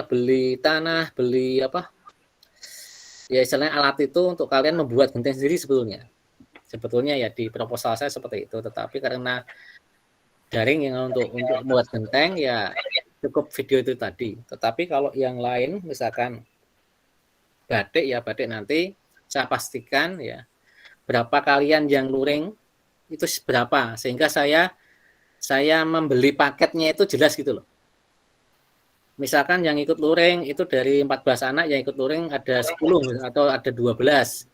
beli tanah, beli ya istilahnya alat itu untuk kalian membuat genteng sendiri sebetulnya ya di proposal saya seperti itu, tetapi karena daring yang untuk membuat genteng ya cukup video itu tadi. Tetapi kalau yang lain misalkan batik nanti saya pastikan ya berapa kalian yang luring itu berapa, sehingga saya membeli paketnya itu jelas gitu loh. Misalkan yang ikut luring itu dari 14 anak yang ikut luring ada 10 atau ada 12.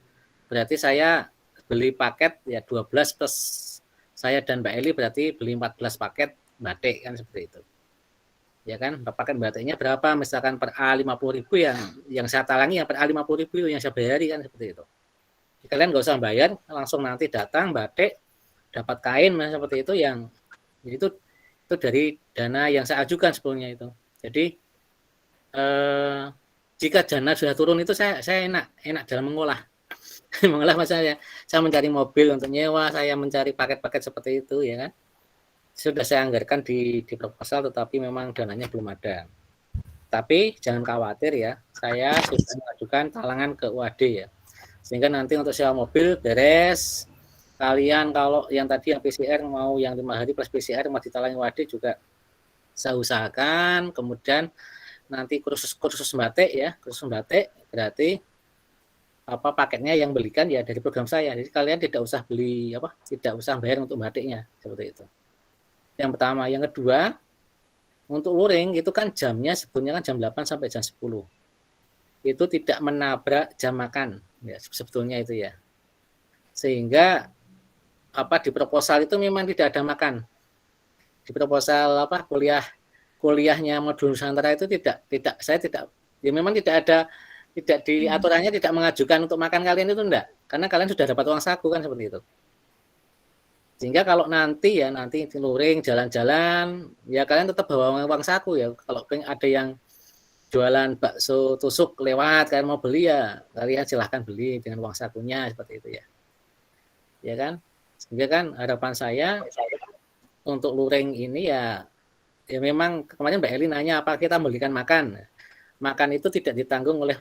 Berarti saya beli paket ya 12 plus saya dan Mbak Eli berarti beli 14 paket batik kan seperti itu. Ya kan, paket batiknya berapa? Misalkan per A 50.000 yang saya talangi yang per A 50.000 itu yang saya bayari kan seperti itu. Kalian nggak usah bayar, langsung nanti datang batik dapat kain seperti itu yang itu dari dana yang saya ajukan sebelumnya itu. Jadi jika dana sudah turun itu saya enak dalam mengolah maksudnya saya mencari mobil untuk nyewa, saya mencari paket-paket seperti itu ya kan. Sudah saya anggarkan di proposal, tetapi memang dananya belum ada. Tapi jangan khawatir ya, saya sudah mengajukan talangan ke UAD ya. Sehingga nanti untuk sewa mobil beres. Kalian kalau yang tadi yang PCR mau yang 5 hari plus PCR mau ditalangi UAD juga saya usahakan. Kemudian nanti kursus batik ya, kursus batik berarti paketnya yang belikan ya dari program saya. Jadi kalian tidak usah beli tidak usah bayar untuk batiknya seperti itu. Yang pertama, yang kedua, untuk luring itu kan jamnya sebetulnya kan jam 8 sampai jam 10. Itu tidak menabrak jam makan ya sebetulnya itu ya. Sehingga di proposal itu memang tidak ada makan. Di proposal kuliah kuliahnya modul Nusantara itu saya tidak ya memang tidak ada di aturannya tidak mengajukan untuk makan kalian itu enggak, karena kalian sudah dapat uang saku kan seperti itu. Sehingga kalau nanti luring jalan-jalan ya kalian tetap bawa uang saku ya. Kalau ada yang jualan bakso tusuk lewat kalian mau beli ya kalian silahkan beli dengan uang sakunya seperti itu ya. Ya kan? Sehingga kan harapan saya untuk luring ini ya memang kemarin Mbak Eli nanya apa kita membelikan makan. Makan itu tidak ditanggung oleh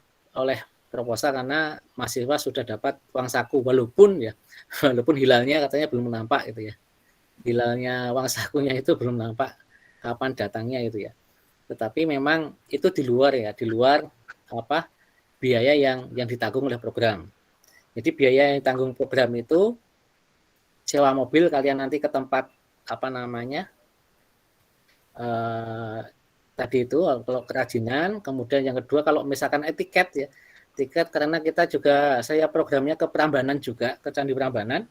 proposal karena mahasiswa sudah dapat uang saku walaupun hilalnya katanya belum nampak itu ya. Hilalnya uang sakunya itu belum nampak kapan datangnya itu ya. Tetapi memang itu di luar biaya yang ditanggung oleh program. Jadi biaya yang ditanggung program itu sewa mobil kalian nanti ke tempat tadi itu kalau kerajinan, kemudian yang kedua kalau misalkan tiket karena kita juga saya programnya ke Prambanan juga, ke Candi Prambanan.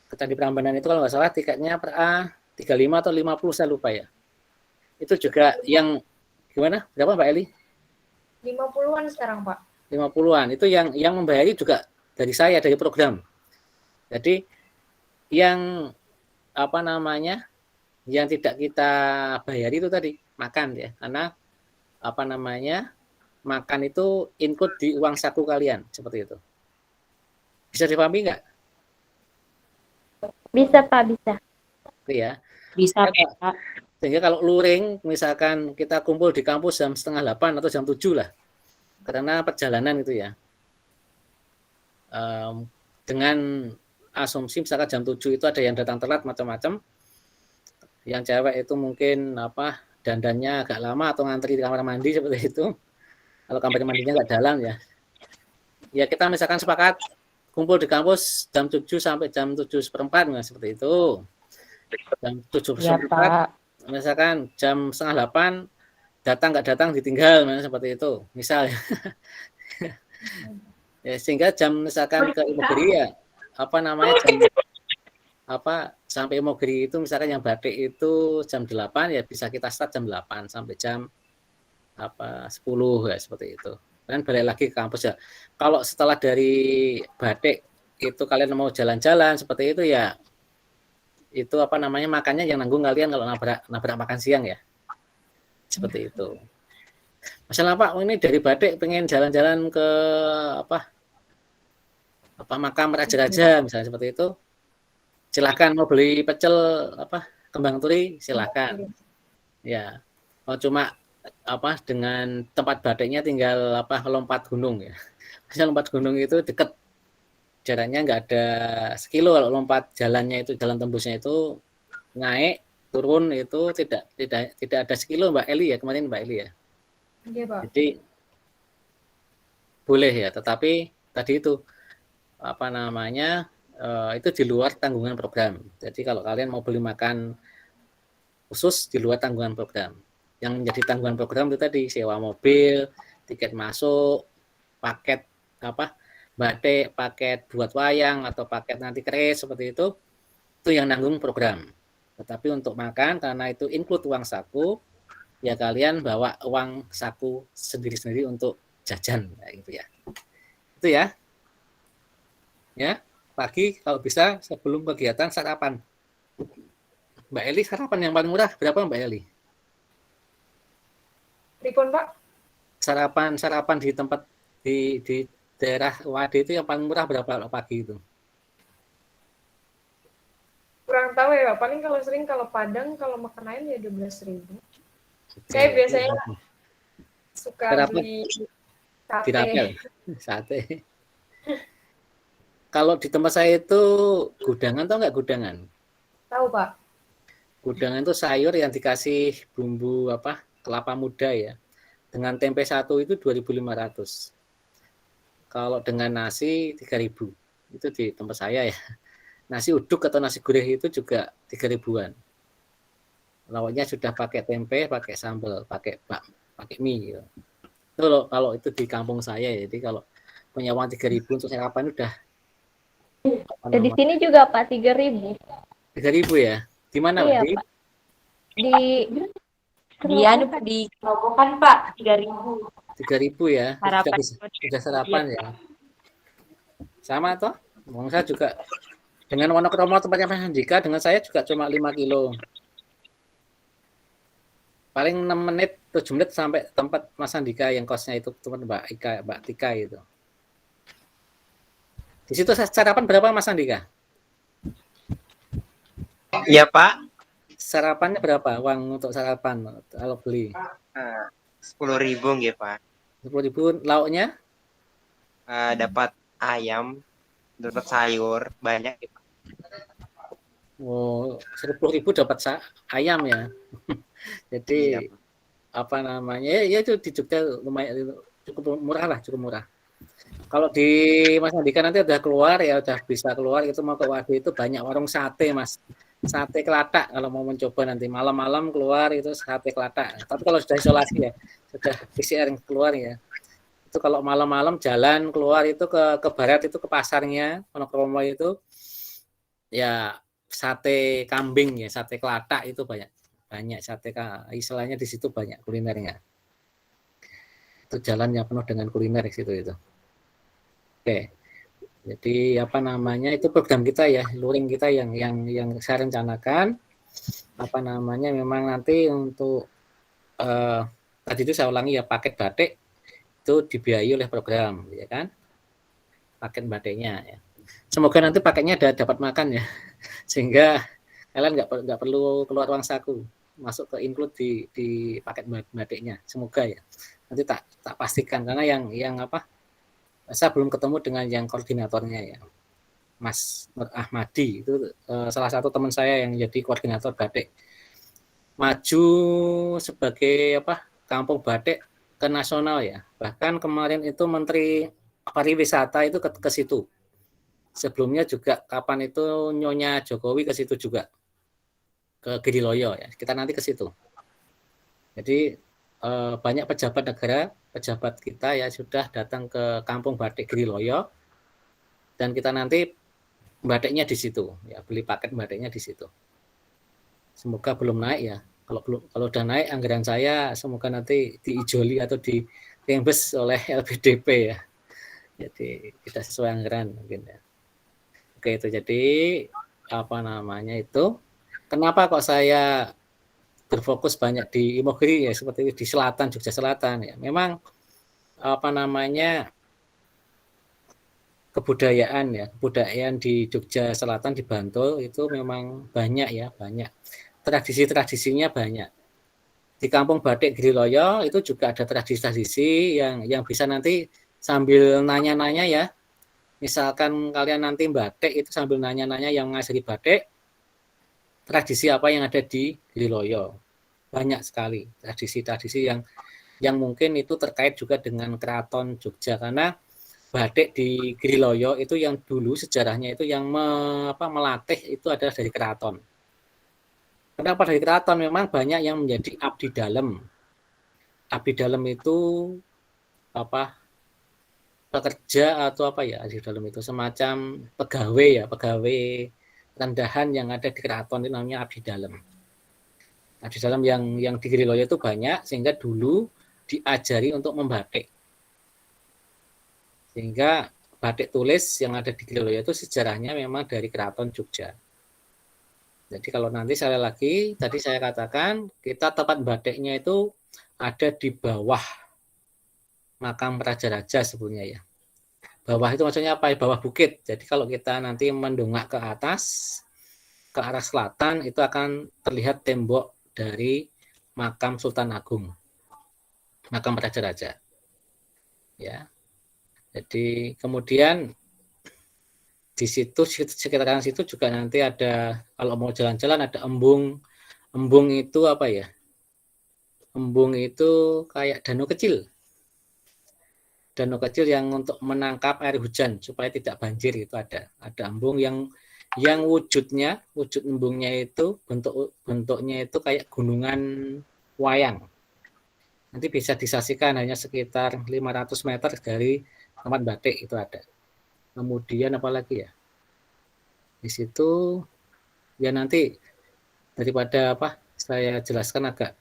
Ke Candi Prambanan itu kalau nggak salah tiketnya per A 35 atau 50 saya lupa ya. Itu juga yang gimana? Berapa Mbak Eli? 50-an sekarang, Pak. 50-an. Itu yang membayari juga dari saya, dari program. Jadi yang yang tidak kita bayari itu tadi makan ya, karena makan itu include di uang saku kalian seperti itu. Bisa dipahami nggak? Bisa Pak, bisa. Oke ya. Bisa Pak. Sehingga kalau luring misalkan kita kumpul di kampus jam 7:30 atau jam 7 lah, karena perjalanan itu ya. Dengan asumsi misalkan jam 7 itu ada yang datang telat macam-macam. Yang cewek itu mungkin dandannya agak lama atau ngantri di kamar mandi seperti itu. Kalau kamar mandinya nggak dalam ya. Ya kita misalkan sepakat kumpul di kampus jam 7 sampai jam 7:15 seperti itu. Jam 7:15 misalkan jam 7:30 datang nggak datang ditinggal seperti itu. Misalnya. Ya, sehingga jam misalkan ke Imogiri ya sampai Imogiri itu misalkan yang batik itu jam 8 ya bisa kita start jam 8 sampai jam 10 ya seperti itu. Dan balik lagi ke kampus ya. Kalau setelah dari batik itu kalian mau jalan-jalan seperti itu ya itu makannya yang nanggung kalian kalau nabrak makan siang ya. Seperti itu. Masalah Pak, ini dari batik pengen jalan-jalan ke makam raja-raja misalnya seperti itu. Silakan mau beli pecel kembang turi silakan. Ya. Mau cuma dengan tempat batiknya tinggal lompat gunung ya. Misalnya lompat gunung itu dekat. Jaraknya nggak ada sekilo kalau lompat jalannya itu jalan tembusnya itu naik turun itu tidak ada sekilo Mbak Eli ya kemarin Mbak Eli ya. Iya, Pak. Jadi boleh ya, tetapi tadi itu itu di luar tanggungan program. Jadi kalau kalian mau beli makan khusus di luar tanggungan program. Yang menjadi tanggungan program itu tadi sewa mobil, tiket masuk, paket batik, paket buat wayang atau paket nanti keris seperti itu yang nanggung program. Tetapi untuk makan karena itu include uang saku, ya kalian bawa uang saku sendiri-sendiri untuk jajan gitu ya. Itu ya. Ya, pagi kalau bisa sebelum kegiatan sarapan. Mbak Eli sarapan yang paling murah berapa Mbak Eli? Pripun, Pak? Sarapan di tempat di daerah Wadi itu yang paling murah berapa pagi itu? Kurang tahu ya, Pak. Paling kalau Padang kalau makan ayam ya 12.000. Saya biasanya suka beli sate. Kalau di tempat saya itu gudangan, tahu nggak gudangan? Tahu Pak. Gudangan itu sayur yang dikasih bumbu kelapa muda ya. Dengan tempe satu itu 2.500. Kalau dengan nasi 3.000. Itu di tempat saya ya. Nasi uduk atau nasi gurih itu juga 3.000-an. Lauknya sudah pakai tempe, pakai sambal, pakai mie gitu. Itu kalau itu di kampung saya ya. Jadi kalau punya uang 3.000 untuk sarapan udah Di sini juga Pak 3.000. 3.000 ya. Di mana iya, Pak? Dia di Kerobokan Pak 3.000. 3.000 ya. Sarapan. Sudah sarapan ya. Sama toh. Wong saya juga dengan Wonokromo tempatnya Mas Andika, dengan saya juga cuma 5 kilo. Paling 6 menit, 7 menit sampai tempat Mas Andika yang kosnya itu tempat Mbak Tika itu. Di situ sarapan berapa Mas Andika? Iya Pak. Sarapannya berapa uang untuk sarapan kalau beli? 10.000 nggih Pak. 10.000, lauknya? Dapat ayam, dapat sayur banyak ya Pak. Oh, 10.000 dapat ayam ya. Jadi Iya, apa namanya? Ya itu di Jogja lumayan cukup murah lah, cukup murah. Kalau di Mas Andika nanti udah keluar ya, udah bisa keluar itu mau ke Waduh itu banyak warung sate Mas. Sate Kelatak kalau mau mencoba nanti malam-malam keluar itu sate Kelatak. Tapi kalau sudah isolasi ya, sudah PCR yang keluar ya. Itu kalau malam-malam jalan keluar itu ke barat itu ke pasarnya Wonokromo itu ya sate kambing ya, sate Kelatak itu banyak sate istilahnya di situ banyak kulinernya. Itu jalannya penuh dengan kuliner di situ itu. Oke. Jadi apa namanya itu program kita ya, luring kita yang saya rencanakan apa namanya memang nanti untuk tadi itu saya ulangi ya, paket batik itu dibiayai oleh program ya kan, paket batiknya ya. Semoga nanti paketnya dapat makan ya, sehingga kalian nggak perlu keluar uang saku, masuk ke include di paket batiknya. Semoga ya, nanti tak pastikan karena yang apa, saya belum ketemu dengan yang koordinatornya ya, Mas Nur Ahmadi itu salah satu teman saya yang jadi koordinator batik, maju sebagai apa kampung batik ke nasional ya. Bahkan kemarin itu Menteri Pariwisata itu ke situ. Sebelumnya juga kapan itu Nyonya Jokowi ke situ juga, ke Gediloyo ya. Kita nanti ke situ. Jadi banyak pejabat negara, pejabat kita ya sudah datang ke kampung batik Gediloyo dan kita nanti batiknya di situ ya, beli paket batiknya di situ. Semoga belum naik ya. Kalau udah naik anggaran saya semoga nanti diijoli atau di reimburse oleh LPDP ya. Jadi kita sesuai anggaran mungkin ya. Oke itu jadi apa namanya itu. Kenapa kok saya berfokus banyak di Imogiri ya, seperti di selatan, Jogja Selatan ya. Memang apa namanya kebudayaan di Jogja Selatan di Bantul itu memang banyak ya, banyak tradisi-tradisinya banyak. Di Kampung Batik Gediloyo itu juga ada tradisi-tradisi yang bisa nanti sambil nanya-nanya ya. Misalkan kalian nanti batik itu sambil nanya-nanya yang ngajari batik, tradisi apa yang ada di Gediloyo. Banyak sekali tradisi-tradisi yang mungkin itu terkait juga dengan Keraton Jogja, karena batik di Gediloyo itu yang dulu sejarahnya itu yang melatih itu adalah dari keraton. Kenapa dari keraton? Memang banyak yang menjadi abdi dalam. Abdi dalam itu apa? Pekerja atau apa ya? Abdi dalam itu semacam pegawai ya, pegawai rendahan yang ada di keraton itu namanya abdi dalam. Abdi dalam yang di Gediloyo itu banyak sehingga dulu diajari untuk membatik. Sehingga batik tulis yang ada di Gediloyo itu sejarahnya memang dari Keraton Jogja. Jadi kalau nanti sekali lagi, tadi saya katakan, kita tempat batiknya itu ada di bawah makam raja-raja sebetulnya ya. Bawah itu maksudnya apa? Bawah bukit. Jadi kalau kita nanti mendongak ke atas, ke arah selatan, itu akan terlihat tembok dari makam Sultan Agung. Makam raja-raja. Ya. Jadi kemudian di situ sekitaran situ juga nanti ada, kalau mau jalan-jalan ada embung. Embung itu apa ya? Embung itu kayak danau kecil. Danau kecil yang untuk menangkap air hujan supaya tidak banjir itu ada. Ada embung yang wujud embungnya itu bentuknya itu kayak gunungan wayang. Nanti bisa disaksikan hanya sekitar 500 meter dari tempat batik itu ada. Kemudian apalagi ya? Di situ ya nanti daripada saya jelaskan agak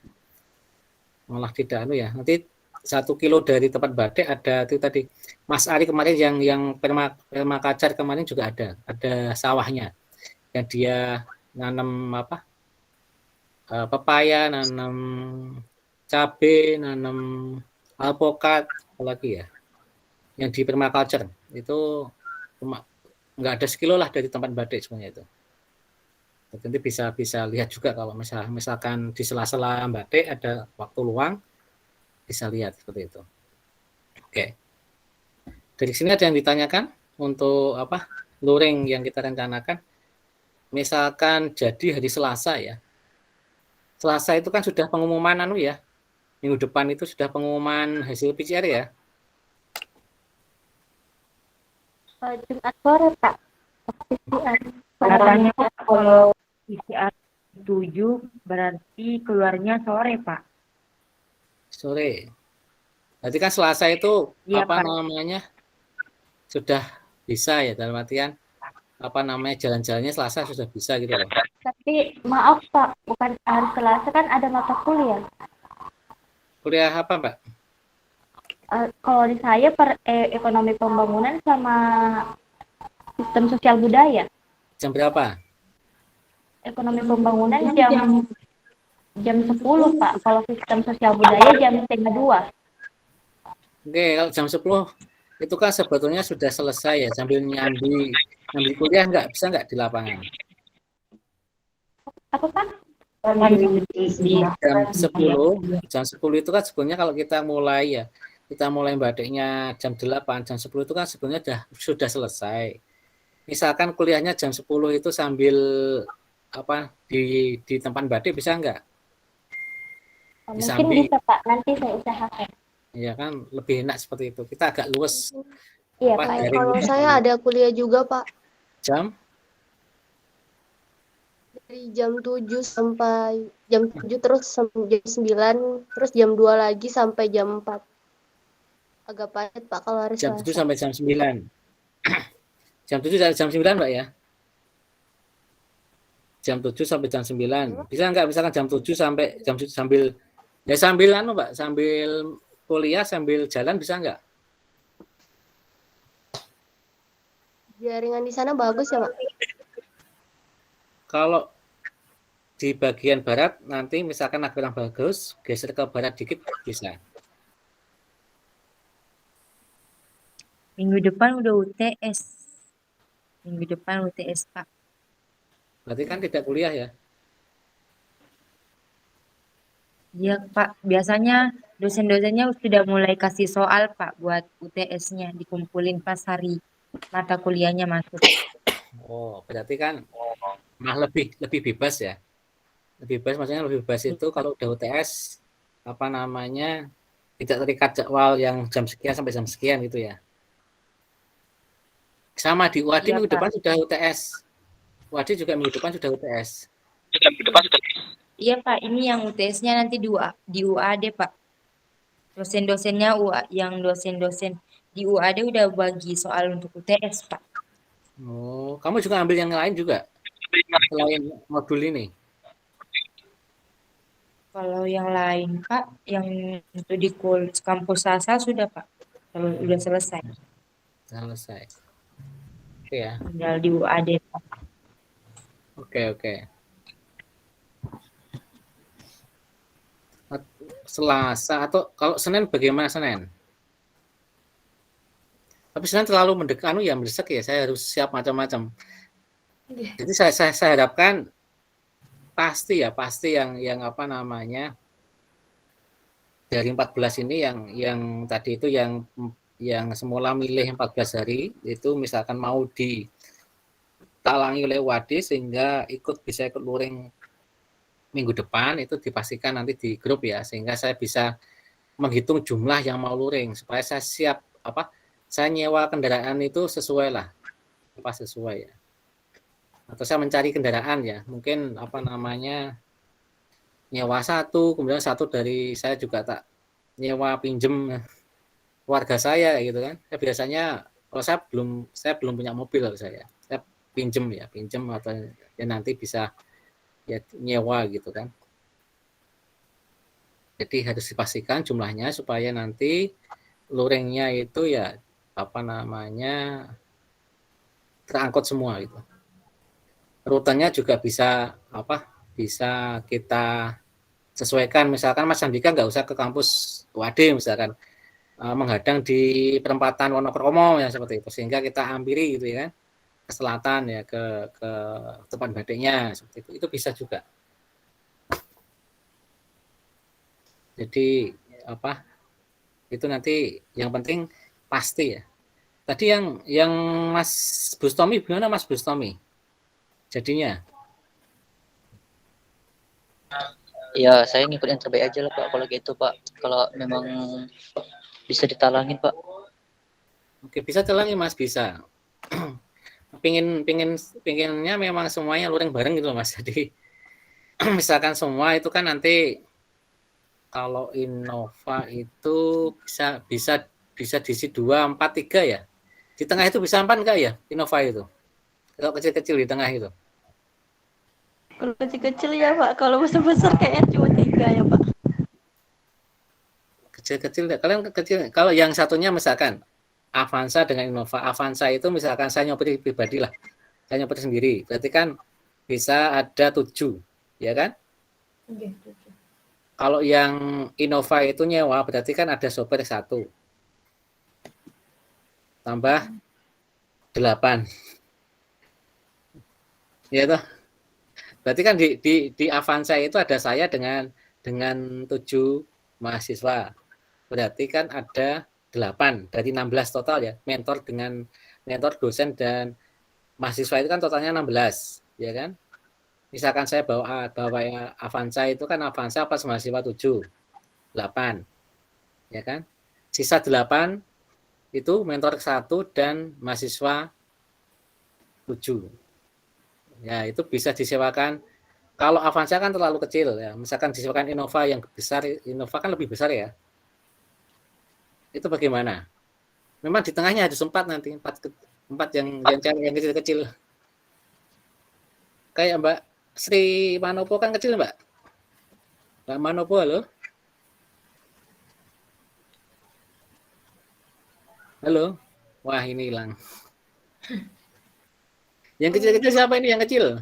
malah tidak ya. Nanti 1 kilo dari tempat batik ada itu tadi Mas Ari kemarin yang permakacar kemarin juga ada sawahnya yang dia nanam apa pepaya, nanam cabe, nanam alpukat, apalagi ya yang di permaculture itu cuma nggak ada sekilo lah dari tempat batik semuanya itu. Nanti bisa lihat juga kalau misalkan di sela-sela batik ada waktu luang bisa lihat seperti itu. Oke. Dari sini ada yang ditanyakan untuk apa luring yang kita rencanakan. Misalkan jadi hari Selasa ya. Selasa itu kan sudah pengumuman ya. Minggu depan itu sudah pengumuman hasil PCR ya. Jumat sore, Pak. PCR. Katanya kalau PCR 7 berarti keluarnya sore, Pak. Sore. Berarti kan Selasa itu Iya, apa Pak. namanya? Sudah bisa ya dalam artian apa namanya jalan-jalannya Selasa sudah bisa gitu loh. Tapi maaf, Pak, bukan hari Selasa kan ada mata kuliah. Kuliah apa, Mbak? Kalau di saya ekonomi pembangunan sama sistem sosial budaya. Jam berapa? Ekonomi pembangunan jam 10, Pak. Kalau sistem sosial budaya jam 1:30. Oke, kalau jam 10 itu kan sebetulnya sudah selesai ya, sambil nyambi kuliah bisa nggak di lapangan? Apa, Pak? Jam 10 itu kan sebetulnya kalau kita mulai batiknya jam 8, jam 10 itu kan sebenarnya sudah selesai. Misalkan kuliahnya jam 10 itu sambil apa di tempat batik bisa nggak? Mungkin bisa, Pak. Nanti saya usahakan. Ya kan lebih enak seperti itu. Kita agak luas. Iya, Pak. Pak. Kalau saya ada kuliah juga, Pak. Jam? Dari jam 7 sampai jam 7 terus sampai jam 9, terus jam 2 lagi sampai jam 4. Agak padat, Pak, kalau hari Jam Selasa. 7 sampai jam 9. Jam 7 sampai jam 9, Mbak ya? Jam 7 sampai jam 9. Bisa nggak misalkan jam 7 sampai jam 7 sambil Mbak, sambil kuliah sambil jalan bisa nggak? Jaringan di sana bagus ya, Pak? Kalau di bagian barat nanti misalkan kurang bagus, geser ke barat dikit bisa. Minggu depan udah UTS. Minggu depan UTS, Pak. Berarti kan tidak kuliah ya? Iya, Pak. Biasanya dosen-dosennya sudah mulai kasih soal, Pak, buat UTS-nya. Dikumpulin pas hari mata kuliahnya masuk. Oh, berarti kan lebih bebas ya? Lebih bebas, maksudnya lebih bebas itu kalau udah UTS, apa namanya, tidak terikat jadwal yang jam sekian sampai jam sekian gitu ya? Sama di UAD Iya, minggu Pak. depan sudah UTS. UAD juga minggu depan sudah UTS. Iya, Pak. Ini yang UTS-nya nanti di UAD, Pak. Dosen-dosennya yang dosen-dosen di UAD udah bagi soal untuk UTS, Pak. Oh, kamu juga ambil yang lain juga? Selain modul ini? Kalau yang lain, Pak, yang untuk di kampus Sasa sudah, Pak. Kalau udah selesai. Selesai. Oke ya. Tinggal di UAD, Pak. Oke. Selasa atau kalau Senin bagaimana Senin? Tapi Senin terlalu mendesak ya, saya harus siap macam-macam. Jadi saya harapkan pasti yang apa namanya dari 14 ini yang tadi itu yang semula milih 14 hari itu misalkan mau ditalangi oleh Wadi sehingga bisa ikut luring minggu depan itu dipastikan nanti di grup ya, sehingga saya bisa menghitung jumlah yang mau luring supaya saya siap saya nyewa kendaraan itu sesuai ya, atau saya mencari kendaraan ya, mungkin nyewa satu, kemudian satu dari saya juga tak nyewa pinjem keluarga saya gitu kan. Biasanya kalau saya belum punya mobil, saya pinjem atau ya nanti bisa ya nyewa gitu kan. Jadi harus dipastikan jumlahnya supaya nanti luringnya itu ya apa namanya terangkut semua gitu. Rutenya juga bisa bisa kita sesuaikan. Misalkan Mas Andika nggak usah ke kampus UAD misalkan, menghadang di perempatan Wonokromo yang seperti itu, sehingga kita hampiri gitu ya, ke selatan ya, ke tempat badainya seperti itu bisa juga. Jadi itu nanti yang penting pasti ya. Tadi yang Mas Bustomi gimana Mas Bustomi? Jadinya? Ya, saya ngikut yang terbaik aja lah Pak kalau gitu Pak. Kalau memang bisa ditalangin Pak. Oke, bisa talangin Mas, bisa. Pinginnya memang semuanya luring bareng gitu Mas. Jadi misalkan semua itu kan nanti kalau Innova itu bisa diisi 2, 4, 3 ya. Di tengah itu bisa 4 enggak ya Innova itu? Kalau kecil-kecil di tengah itu. Kalau kecil-kecil ya Pak, kalau besar-besar kayaknya cuma 3 ya Pak. Kecil-kecil, kalian kecil. Kalau yang satunya misalkan Avanza dengan Innova. Avanza itu misalkan saya nyopir pribadi lah. Saya nyopir sendiri. Berarti kan bisa ada 7, ya kan? Oke, 7. Kalau yang Innova itu nyewa, berarti kan ada sopir 1. Tambah 8. Ya toh? Berarti kan di Avanza itu ada saya dengan 7 mahasiswa. Berarti kan ada 8, berarti 16 total ya. Mentor, dosen dan mahasiswa itu kan totalnya 16, ya kan? Misalkan saya bawa Avanza itu kan Avanza plus mahasiswa 7, 8. Ya kan? Sisa 8 itu mentor 1 dan mahasiswa 7. Ya, itu bisa disewakan. Kalau Avanza kan terlalu kecil ya. Misalkan disewakan Innova yang besar, Innova kan lebih besar ya. Itu bagaimana? Memang di tengahnya harus 4 nanti, 4 yang kecil-kecil. Kayak Mbak Sri Manopo kan kecil Mbak. Mbak Manopo halo. Halo. Wah, ini hilang. Yang kecil-kecil siapa ini yang kecil?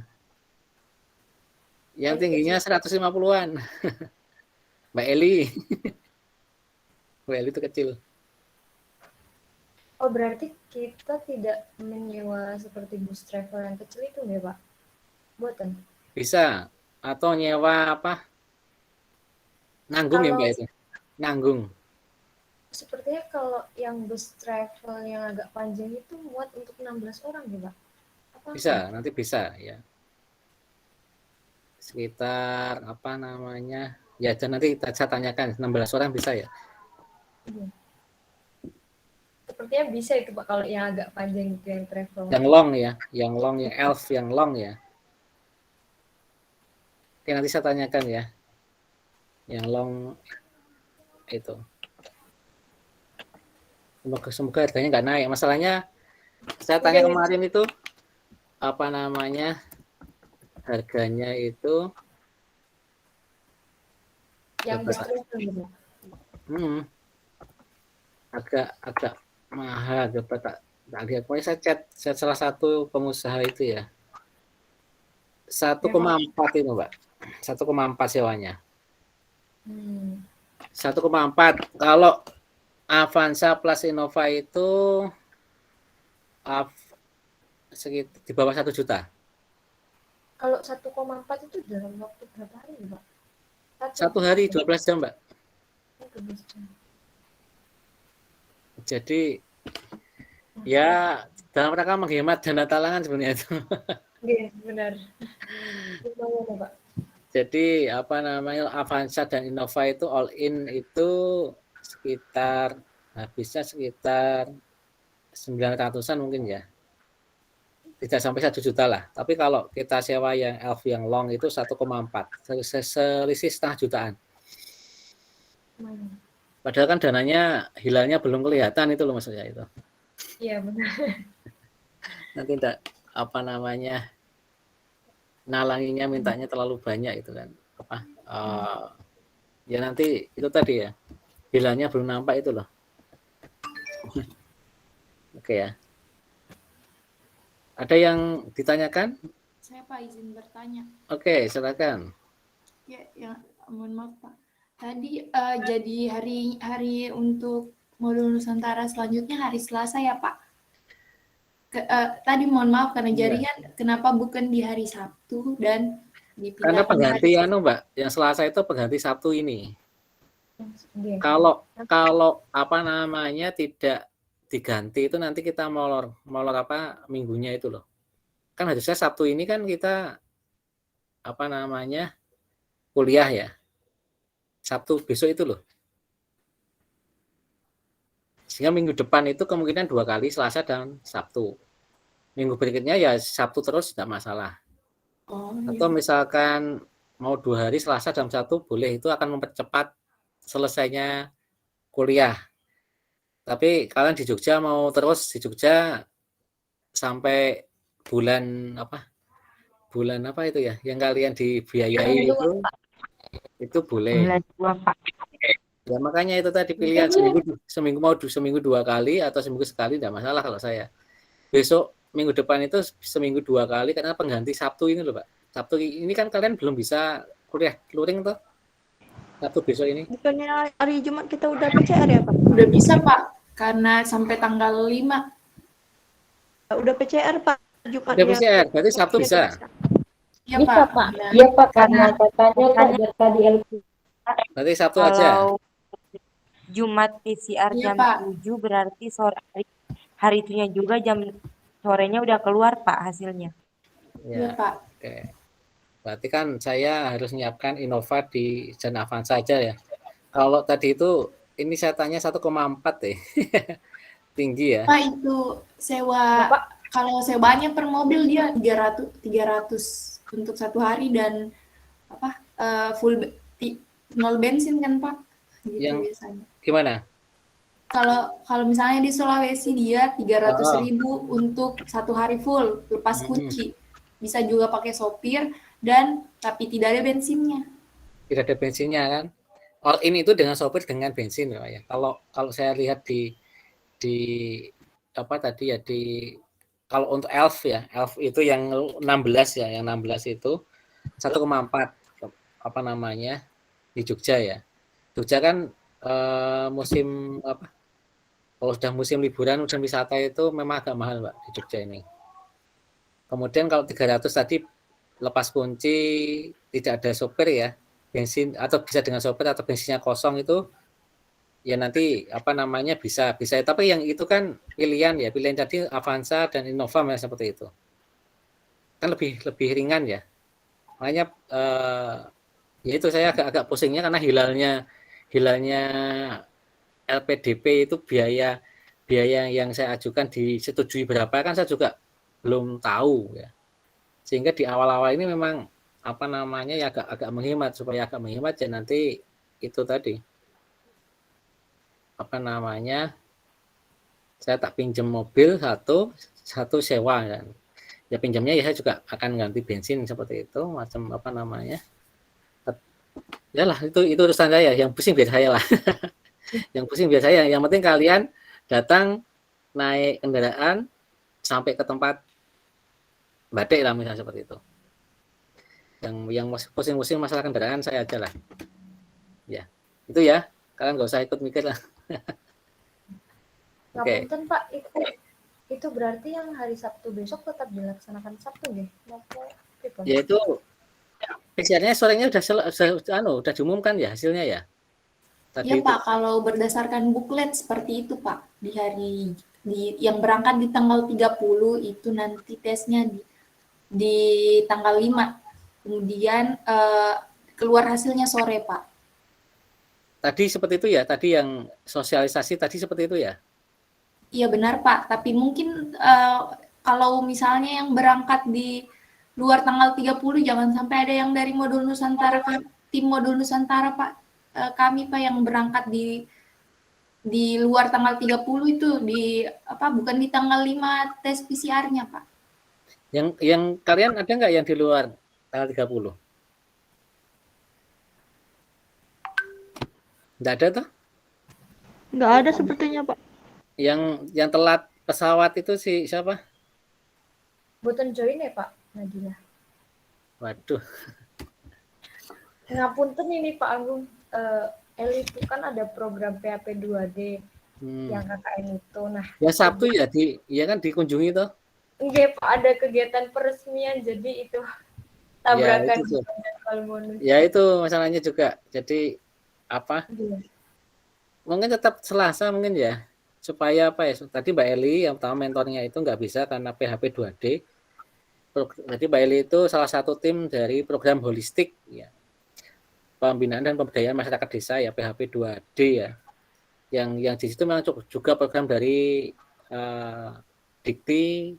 Yang tingginya 150-an. Mbak Eli. Mbak Eli itu kecil. Oh, berarti kita tidak menyewa seperti bus travel yang kecil itu ya, Pak? Buatan? Bisa. Atau nyewa nanggung ya Mbak itu? Nanggung. Sepertinya kalau yang bus travel yang agak panjang itu muat untuk 16 orang ya, Pak? Bisa, nanti bisa ya. Sekitar ya nanti saya tanyakan 16 orang bisa ya. Sepertinya bisa itu Pak kalau yang agak panjang itu yang travel. Yang long ya, yang elf yang long ya. Oke, nanti saya tanyakan ya. Yang long itu. Semoga harganya nggak naik. Masalahnya saya tanya kemarin itu harganya itu yang besar itu agak mahal, pokoknya saya chat salah satu pengusaha itu ya 1,4 itu Mbak, 1,4 sewanya. 1,4. Kalau Avanza plus Innova itu sekitar di bawah 1 juta. Kalau 1,4 itu dalam waktu berapa hari, Pak? 1 hari 12 jam, Mbak. 12 jam. Jadi ya dalam rangka menghemat dana talangan sebenarnya itu. Iya, benar. Gimana, Pak? Jadi Avanza dan Innova itu all in itu habisnya sekitar 900-an mungkin ya. Tidak sampai 1 juta lah. Tapi kalau kita sewa yang elf yang long itu 1,4. Selisih setengah jutaan. Padahal kan dananya hilalnya belum kelihatan itu loh maksudnya itu. Iya, benar. Nanti enggak nalanginya mintanya terlalu banyak itu kan. Ya nanti itu tadi ya, hilalnya belum nampak itu loh. Oke ya. Ada yang ditanyakan? Saya Pak izin bertanya. Oke, silakan. Ya, mohon maaf Pak. Tadi jadi hari untuk modul Nusantara selanjutnya hari Selasa ya Pak. Tadi mohon maaf karena jaringan kenapa bukan di hari Sabtu dan dipindah. Karena pengganti Mbak, yang Selasa itu pengganti Sabtu ini. Kalau apa namanya tidak diganti itu nanti kita molor apa minggunya itu loh. Kan harusnya Sabtu ini kan kita apa namanya kuliah ya. Sabtu besok itu loh. Sehingga minggu depan itu kemungkinan 2 kali, Selasa dan Sabtu. Minggu berikutnya ya Sabtu terus tidak masalah. Atau misalkan mau 2 hari Selasa dan Sabtu boleh, itu akan mempercepat selesainya kuliah. Tapi kalian di Jogja mau terus di Jogja sampai bulan apa itu ya, yang kalian dibiayai itu boleh. Ya makanya itu tadi pilihan seminggu mau seminggu 2 kali atau seminggu sekali tidak masalah kalau saya. Besok minggu depan itu seminggu 2 kali karena pengganti Sabtu ini loh Pak. Sabtu ini kan kalian belum bisa kuliah luring toh. Sabtu besok ini. Bukannya hari Jumat kita udah PCR ya Pak? Udah bisa Pak, karena sampai tanggal 5. Udah PCR Pak. Jumat udah PCR, berarti Sabtu bisa. Iya Pak. Iya Pak, karena katanya tadi berarti Sabtu aja. Jumat PCR Iya, jam Pak. 7 berarti sore hari itunya juga jam sorenya udah keluar Pak hasilnya. Iya Pak. Oke. Berarti kan saya harus menyiapkan Innova di Jan Avanza saja ya. Kalau tadi itu ini saya tanya 1,4 deh. Tinggi ya. Pak itu sewa kalau sewanya per mobil dia 300 untuk 1 hari dan full nol bensin kan Pak. Gitu yang biasanya. Gimana? Kalau misalnya di Sulawesi dia 300.000 untuk 1 hari full lepas kunci. Bisa juga pakai sopir dan tapi tidak ada bensinnya. Tidak ada bensinnya kan? All in itu dengan sopir dengan bensin ya. Kalau saya lihat di apa tadi ya kalau untuk Elf ya, Elf itu yang 16 ya, yang 16 itu 1,4 apa namanya di Jogja ya. Jogja kan musim apa? Kalau sudah musim liburan, musim wisata itu memang agak mahal Pak di Jogja ini. Kemudian kalau 300 tadi lepas kunci, tidak ada sopir ya, bensin atau bisa dengan sopir atau bensinnya kosong itu ya nanti apa namanya bisa tapi yang itu kan pilihan tadi Avanza dan Innova memang seperti itu. Kan lebih ringan ya. Makanya ya itu saya agak pusingnya karena hilalnya LPDP itu biaya yang saya ajukan disetujui berapa kan saya juga belum tahu ya. Sehingga di awal-awal ini memang apa namanya ya agak menghemat, supaya agak menghemat ya nanti itu tadi apa namanya saya tak pinjam mobil satu sewa kan. Ya pinjamnya ya saya juga akan ganti bensin seperti itu macam apa namanya. Ya lah itu urusan saya, yang pusing biar saya lah. Yang pusing biar saya, yang penting kalian datang naik kendaraan sampai ke tempat Batik lah misalnya seperti itu. Yang pusing-pusing masalah kendaraan saya aja lah. Ya, itu ya. Kalian nggak usah ikut mikir lah. Oke. Pak, itu berarti yang hari Sabtu besok tetap dilaksanakan Sabtu nggih? Ya itu PCR-nya sorenya udah diumumkan ya hasilnya ya. Iya Pak, kalau berdasarkan buklet seperti itu Pak, yang berangkat di tanggal 30 itu nanti tesnya di tanggal 5. Kemudian keluar hasilnya sore Pak. Tadi seperti itu ya, tadi yang sosialisasi tadi seperti itu ya? Iya benar Pak, tapi mungkin kalau misalnya yang berangkat di luar tanggal 30 jangan sampai ada yang dari modul Nusantara, tim modul Nusantara Pak, kami Pak yang berangkat di luar tanggal 30 itu bukan di tanggal 5 tes PCR-nya Pak. Yang kalian ada nggak yang di luar tanggal 30? Nggak ada tuh? Nggak ada sepertinya, Pak. Yang telat pesawat itu si siapa? Boten join ya Pak Nadila. Waduh. Ngapunten ini Pak Agung, Eli itu kan ada program PHP 2D yang KKN itu. Nah, ya Sabtu ya kan dikunjungi tuh. Enggak Pak, ada kegiatan peresmian jadi itu tabrakan Ya, itu dengan bonus. Ya itu masalahnya juga. Jadi apa? Mungkin tetap Selasa mungkin ya. Supaya apa ya? Tadi Mbak Eli yang pertama mentornya itu nggak bisa karena PHP 2D. Jadi Mbak Eli itu salah satu tim dari program holistik ya. Pembinaan dan pemberdayaan masyarakat desa ya, PHP 2D ya. Yang di situ memang juga program dari Dikti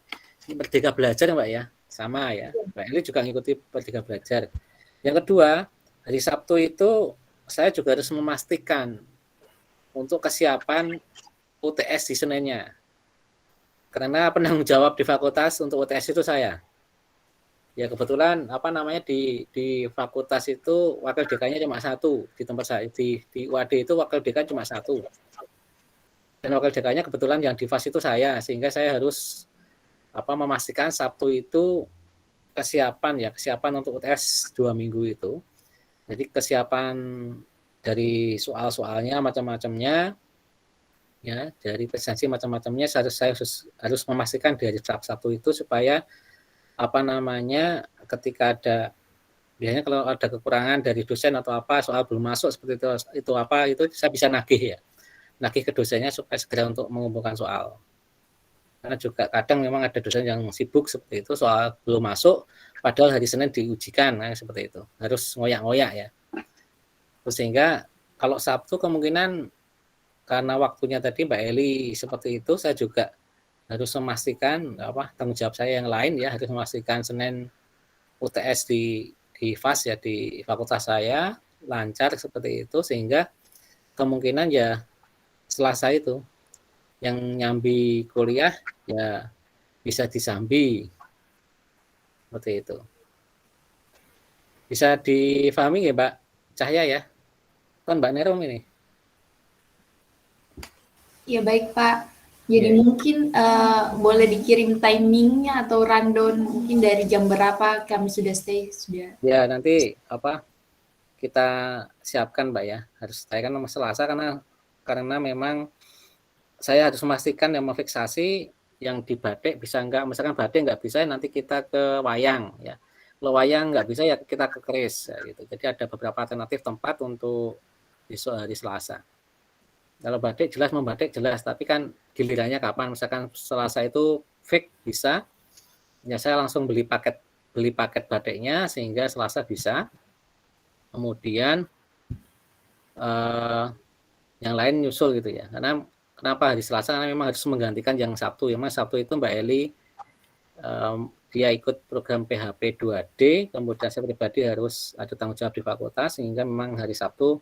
Merdeka Belajar ya Mbak ya. Sama ya. Mbak Eli juga ngikuti Merdeka Belajar. Yang kedua, hari Sabtu itu saya juga harus memastikan untuk kesiapan UTS di Seninnya. Karena penanggung jawab di fakultas untuk UTS itu saya. Ya kebetulan di fakultas itu wakil dekannya cuma satu di tempat saya di UAD itu wakil dekan cuma satu. Dan wakil dekannya kebetulan yang di FAS itu saya, sehingga saya harus memastikan Sabtu itu kesiapan untuk UTS 2 minggu itu. Jadi kesiapan dari soal-soalnya macam-macamnya ya, dari presentasi macam-macamnya saya harus memastikan dari Sabtu itu supaya ketika ada biasanya kalau ada kekurangan dari dosen atau soal belum masuk seperti itu saya bisa nagih ke dosennya supaya segera untuk mengumpulkan soal. Karena juga kadang memang ada dosen yang sibuk seperti itu, soal belum masuk padahal hari Senin diujikan seperti itu, harus ngoyak-ngoyak ya. Sehingga kalau Sabtu kemungkinan karena waktunya tadi Mbak Eli seperti itu, saya juga harus memastikan tanggung jawab saya yang lain ya, harus memastikan Senin UTS di FAS ya, di fakultas saya lancar seperti itu, sehingga kemungkinan ya Selasa itu yang nyambi kuliah ya bisa disambi seperti itu. Bisa difahami ya Mbak Cahya ya, kan Mbak Nerom ini. Ya baik Pak. Jadi mungkin boleh dikirim timingnya atau rundown mungkin dari jam berapa kami sudah stay sudah. Ya nanti kita siapkan Mbak ya, harus saya kan Selasa karena memang saya harus memastikan yang memfiksasi yang di batik bisa enggak, misalkan batik enggak bisa nanti kita ke wayang ya. Kalau wayang enggak bisa ya kita ke keris ya, gitu. Jadi ada beberapa alternatif tempat untuk besok hari Selasa. Kalau batik jelas membatik jelas, tapi kan gilirannya kapan? Misalkan Selasa itu fix bisa, ya saya langsung beli paket batiknya sehingga Selasa bisa. Kemudian yang lain nyusul gitu ya. Karena kenapa hari Selasa? Karena memang harus menggantikan yang Sabtu. Memang Sabtu itu Mbak Eli dia ikut program PHP 2D, kemudian saya pribadi harus ada tanggung jawab di fakultas, sehingga memang hari Sabtu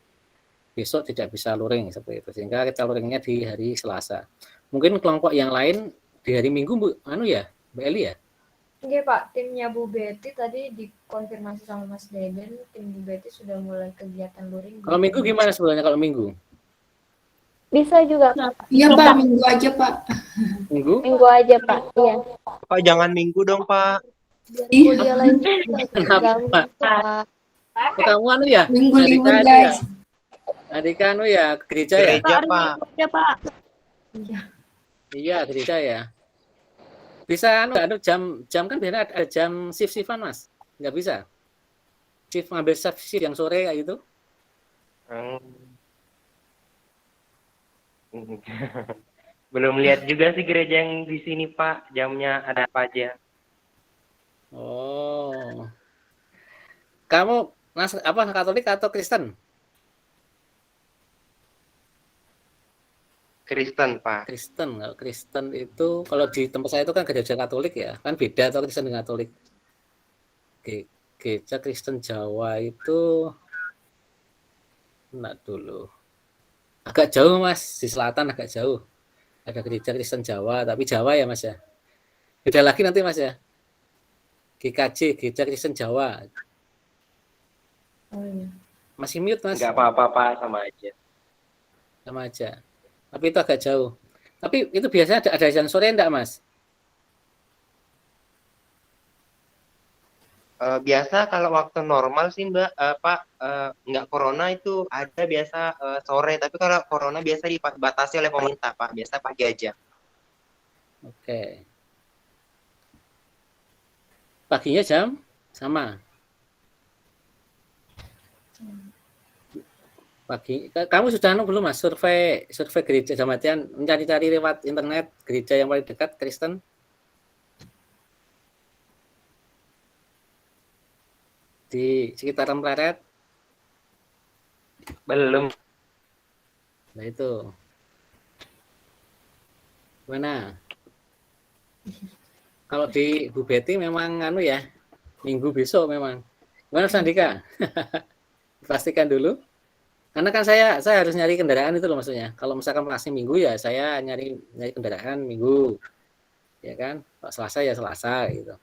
besok tidak bisa luring seperti itu. Sehingga kita luringnya di hari Selasa. Mungkin kelompok yang lain di hari Minggu Mbak Eli ya? Iya Pak, timnya Bu Betty tadi dikonfirmasi sama Mas Deden, tim Bu Betty sudah mulai kegiatan luring. Kalau Minggu gimana sebenarnya kalau Minggu? Bisa juga. Iya Pak, Minggu aja Pak. Minggu? Minggu aja Pak, iya. Pak jangan Minggu dong Pak. Biar kuliah lain Kenapa Pak? Kamu ya? Minggu libur guys. Adika ya gereja ya? Gereja Pak. Ya Pak. Iya gereja ya. Bisa jam kan biasanya ada jam shift-shiftan Mas? Nggak bisa? Shift ngambil shift yang sore kayak gitu? Belum lihat juga sih gereja yang di sini Pak, jamnya ada apa aja. Oh. Kamu Katolik atau Kristen? Kristen Pak. Kristen. Kalau Kristen itu kalau di tempat saya itu kan gereja Katolik ya, kan beda atau Kristen dengan Katolik. Gereja Kristen Jawa itu dulu. Agak jauh Mas, di selatan agak jauh. Ada gereja Kristen Jawa, tapi Jawa ya Mas ya. Beda lagi nanti Mas ya. GKJ, Gereja Kristen Jawa. Oh iya. Masih mute Mas. Enggak apa-apa Pak, sama aja. sama aja. Tapi itu agak jauh. Tapi itu biasanya ada azan sore enggak, Mas? Biasa kalau waktu normal sih Mbak, Pak, nggak corona itu ada biasa sore, tapi kalau corona biasa dibatasi oleh pemerintah Pak, biasa pagi aja. Oke. Paginya jam sama. Pagi. Kamu sudah belum Mas survei gereja Jamatian, mencari-cari lewat internet gereja yang paling dekat Kristen? Di sekitaran Pleret? Belum. Nah itu. Mana? Kalau di Bu Betty memang ya, minggu besok memang. Gimana Sandika? Pastikan dulu. Karena kan saya harus nyari kendaraan itu loh maksudnya. Kalau misalkan masih minggu ya saya nyari kendaraan minggu. Ya kan? Kalau Selasa ya Selasa gitu.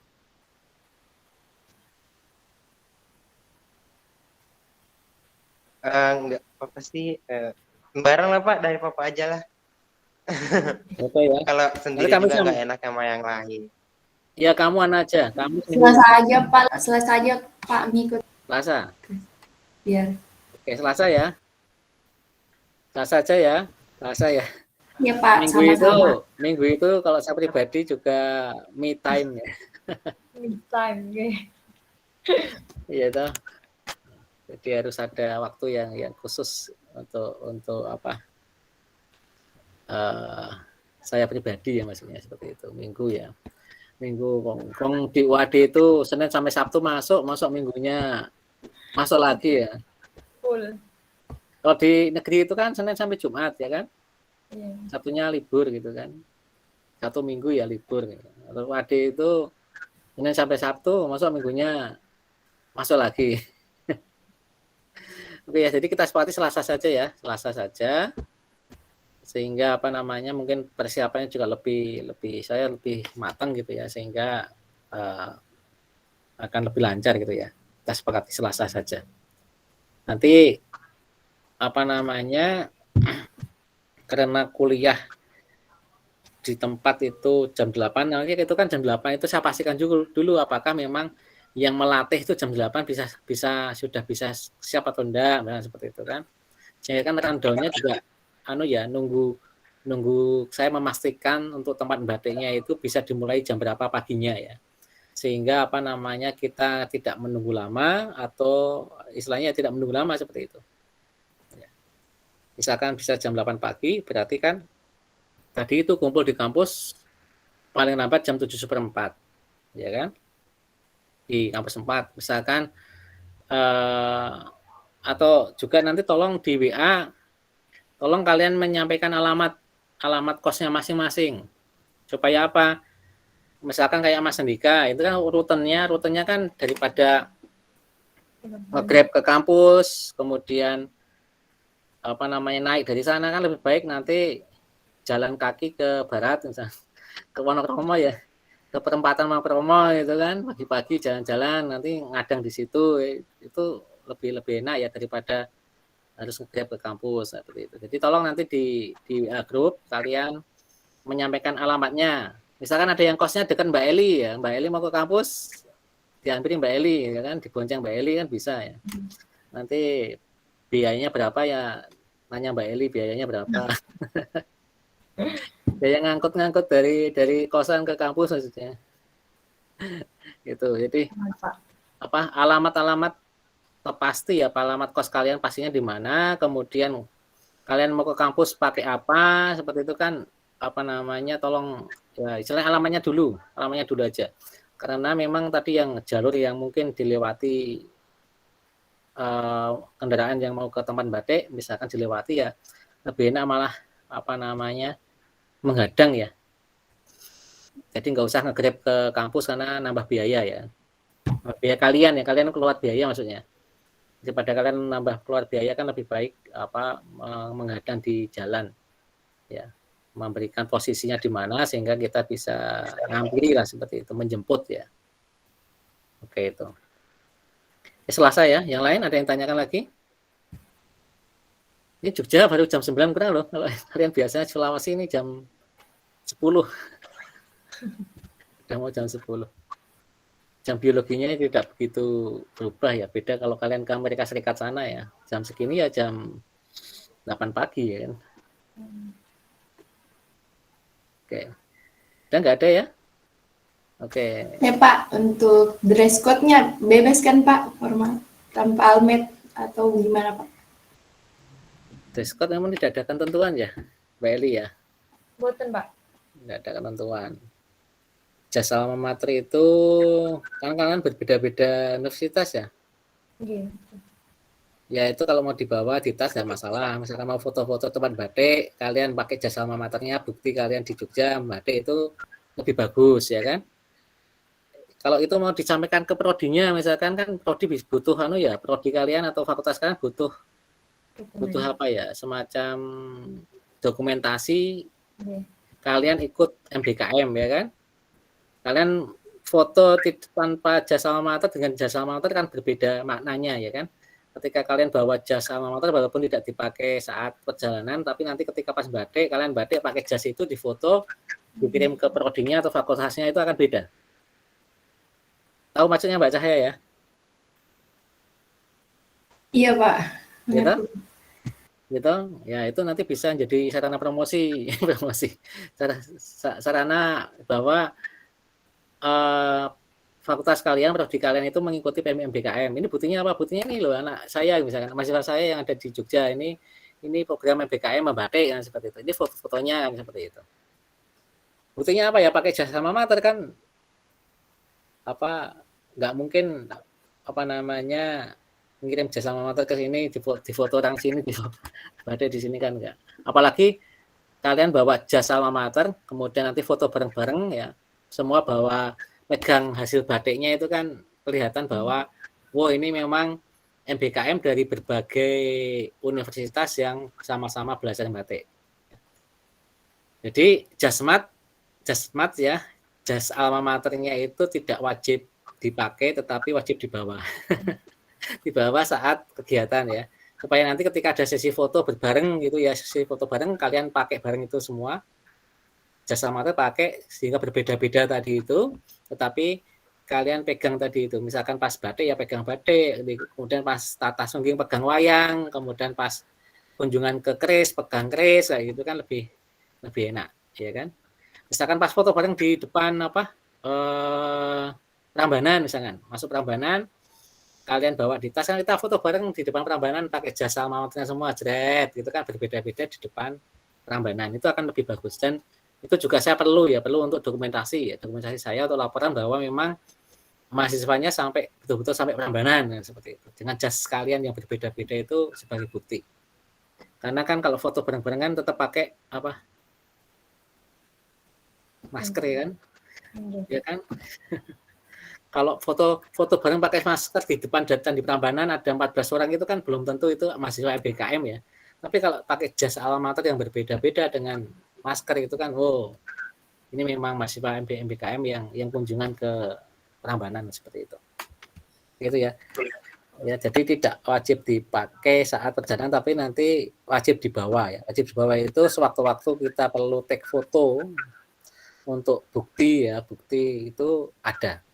Enggak apa sih, sembarang lah Pak, dari Papa aja lah. Oke ya. Kalau sendiri juga nggak enak sama yang lain. Ya kamu aja. Kamu Selasa aja Pak, Selasa aja Pak ngikut. Selasa. Biar. Oke, Selasa ya. Selasa aja ya. Selasa ya. Iya Pak, sama-sama. Minggu itu kalau saya pribadi juga me time ya. Me time, Iya toh. Jadi harus ada waktu yang khusus untuk apa? Saya pribadi ya maksudnya seperti itu. Minggu ya. Minggu kong di UAD itu Senin sampai Sabtu masuk minggunya masuk lagi ya. Full. Kalau di negeri itu kan Senin sampai Jumat ya kan? Iya. Sabtunya libur gitu kan. Satu minggu ya libur. Gitu. Kalau UAD itu Senin sampai Sabtu masuk minggunya masuk lagi. Oke ya, jadi kita sepakati Selasa saja ya, Selasa saja. Sehingga mungkin persiapannya juga saya lebih matang gitu ya, sehingga akan lebih lancar gitu ya. Kita sepakati Selasa saja. Nanti karena kuliah di tempat itu jam 8, nanti itu kan jam 8 itu saya pastikan dulu apakah memang yang melatih itu jam 8 sudah bisa siap atau enggak, seperti itu kan. Sehingga kan rundown-nya juga nunggu saya memastikan untuk tempat batiknya itu bisa dimulai jam berapa paginya ya. Sehingga kita tidak menunggu lama atau istilahnya tidak menunggu lama seperti itu. Misalkan bisa jam 8 pagi, berarti kan tadi itu kumpul di kampus paling lambat jam 7:04, ya kan? Di kampus 4, misalkan atau juga nanti tolong di WA, tolong kalian menyampaikan alamat kosnya masing-masing. Supaya apa? Misalkan kayak Mas Andika, itu kan rutenya kan daripada nge-grab ke kampus, kemudian naik dari sana kan lebih baik nanti jalan kaki ke barat misalnya, ke Wonokromo ya, ke perempatan Wonokromo itu kan pagi-pagi jalan-jalan nanti ngadang di situ, itu lebih enak ya daripada harus nge-grab ke kampus seperti itu. Jadi tolong nanti di WA grup kalian menyampaikan alamatnya. Misalkan ada yang kosnya dekat Mbak Eli ya, Mbak Eli mau ke kampus diambilin Mbak Eli ya kan, dibonceng Mbak Eli kan bisa ya. Nanti biayanya berapa ya, nanya Mbak Eli biayanya berapa. Biaya ngangkut dari kosan ke kampus maksudnya. Gitu. Jadi alamat pasti ya, alamat kos kalian pastinya di mana, kemudian kalian mau ke kampus pakai apa, seperti itu kan tolong ya istilahnya alamatnya dulu aja. Karena memang tadi yang jalur yang mungkin dilewati kendaraan yang mau ke tempat batik misalkan dilewati ya lebih enak malah menghadang ya. Jadi nggak usah nge-grab ke kampus karena nambah biaya ya. Biaya kalian keluar biaya maksudnya. Daripada kalian nambah keluar biaya kan lebih baik menghadang di jalan ya. Memberikan posisinya di mana sehingga kita bisa ngampiri lah seperti itu, menjemput ya. Oke itu. Selasa ya, yang lain ada yang tanyakan lagi? Ini Jogja baru jam 9 kurang loh. Kalau kalian biasanya Sulawesi ini jam 10. Udah mau jam 10. Jam biologinya ini tidak begitu berubah ya. Beda kalau kalian ke Amerika Serikat sana ya. Jam segini ya jam 8 pagi ya kan. Oke. Udah nggak ada ya? Oke. Ya Pak, untuk dress code-nya bebas kan Pak, formal tanpa almet atau gimana Pak? Dress code memang tidak ada ketentuan ya, Mbak Eli ya? Boten, Pak. Tidak ada ketentuan. Jas alma mater itu kan berbeda-beda universitas ya. Iya. Ya itu kalau mau dibawa di tas nggak masalah. Misalkan mau foto-foto tempat batik, kalian pakai jas alma maternya, bukti kalian di Jogja batik itu lebih bagus ya kan. Kalau itu mau disampaikan ke prodinya, misalkan kan prodi butuh prodi kalian atau fakultas kalian butuh apa ya, semacam dokumentasi kalian ikut MBKM ya kan. Kalian foto tanpa jas alma mater dengan jas alma mater kan berbeda maknanya ya kan. Ketika kalian bawa jas alma mater walaupun tidak dipakai saat perjalanan, tapi nanti ketika pas batik, kalian batik pakai jas itu difoto, dikirim ke prodinya atau fakultasnya itu akan beda. Tahu maksudnya Mbak Cahaya ya? Iya Pak. Gitu ya, itu nanti bisa jadi sarana promosi sarana bahwa fakultas kalian, prodi kalian itu mengikuti PMBKM. Ini buktinya apa? Buktinya ini loh, anak saya misalkan, mahasiswa saya yang ada di Jogja ini program MBKM membatik yang seperti itu. Ini foto-fotonya seperti itu. Buktinya apa ya? Pakai jas alma mater kan nggak mungkin mengirim jas alma mater ke sini, difoto orang sini, batik di sini kan enggak. Apalagi kalian bawa jas alma mater, kemudian nanti foto bareng-bareng ya, semua bawa megang hasil batiknya itu kan kelihatan bahwa ini memang MBKM dari berbagai universitas yang sama-sama belajar batik. Jadi jasmat ya, jas alma maternya itu tidak wajib dipakai tetapi wajib dibawa. Dibawa saat kegiatan ya. Supaya nanti ketika ada sesi foto berbareng gitu ya, sesi foto bareng kalian pakai bareng itu semua. Jas alma mater pakai sehingga berbeda-beda tadi itu, tetapi kalian pegang tadi itu. Misalkan pas batik ya pegang batik, kemudian pas tata sungging pegang wayang, kemudian pas kunjungan ke keris pegang keris, kayak gitu kan lebih enak, ya kan? Misalkan pas foto bareng di depan Prambanan misalkan, masuk Prambanan, kalian bawa di tas kan kita foto bareng di depan Prambanan pakai jas alma maternya semua, jret, gitu kan berbeda-beda di depan Prambanan, itu akan lebih bagus. Dan itu juga saya perlu untuk dokumentasi saya atau laporan bahwa memang mahasiswanya sampai betul-betul sampai Prambanan seperti itu, dengan jas kalian yang berbeda-beda itu sebagai bukti. Karena kan kalau foto bareng-bareng kan tetap pakai masker ya kan, ya kan. Kalau foto bareng pakai masker di depan dan di Prambanan ada 14 orang itu kan belum tentu itu mahasiswa MBKM ya. Tapi kalau pakai jas alma mater yang berbeda-beda dengan masker itu kan, ini memang mahasiswa MBKM yang kunjungan ke Prambanan seperti itu. Gitu ya. Ya, jadi tidak wajib dipakai saat perjalanan, tapi nanti wajib dibawa ya. Wajib dibawa itu sewaktu-waktu kita perlu take foto untuk bukti ya, bukti itu ada.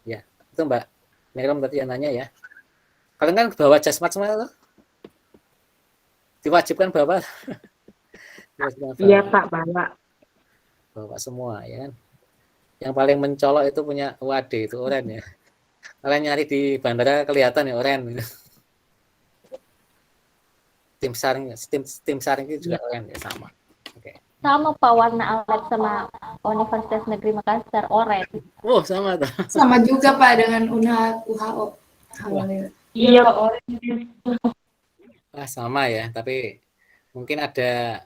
Ya, itu Mbak Merom tadi yang nanya ya. Kalian kan bawa jasmat semua tuh? Diwajibkan bawa. Iya Pak, bawa semua ya kan. Yang paling mencolok itu punya WAD itu oren ya. Kalian nyari di bandara kelihatan ya oren. Tim saring itu juga oren ya, sama. Oke. Sama Pak, warna alat sama Universitas Negeri Makassar oren. Sama tuh. Sama juga Pak dengan UHO. Iya oren. Sama ya, tapi mungkin ada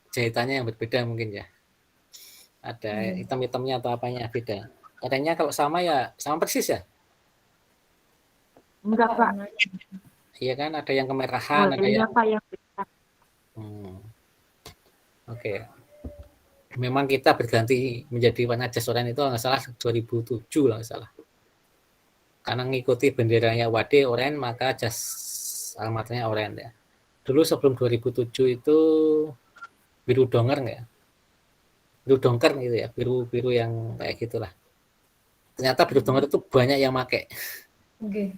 jahitannya yang berbeda mungkin ya. Ada hitam-hitamnya atau apanya beda. Katanya kalau sama ya sama persis ya? Enggak Pak. Iya kan, ada yang kemerahan, ada yang Pak yang beda. Oke. Memang kita berganti menjadi warna jas oranye itu nggak salah 2007 lah nggak salah. Karena ngikuti benderanya WAD oranye, maka jas alma maternya oranye ya. dulu sebelum 2007 itu biru donger nggak ya? Biru dongker gitu ya, biru yang kayak gitulah. Ternyata biru donger itu banyak yang pakai. Oke.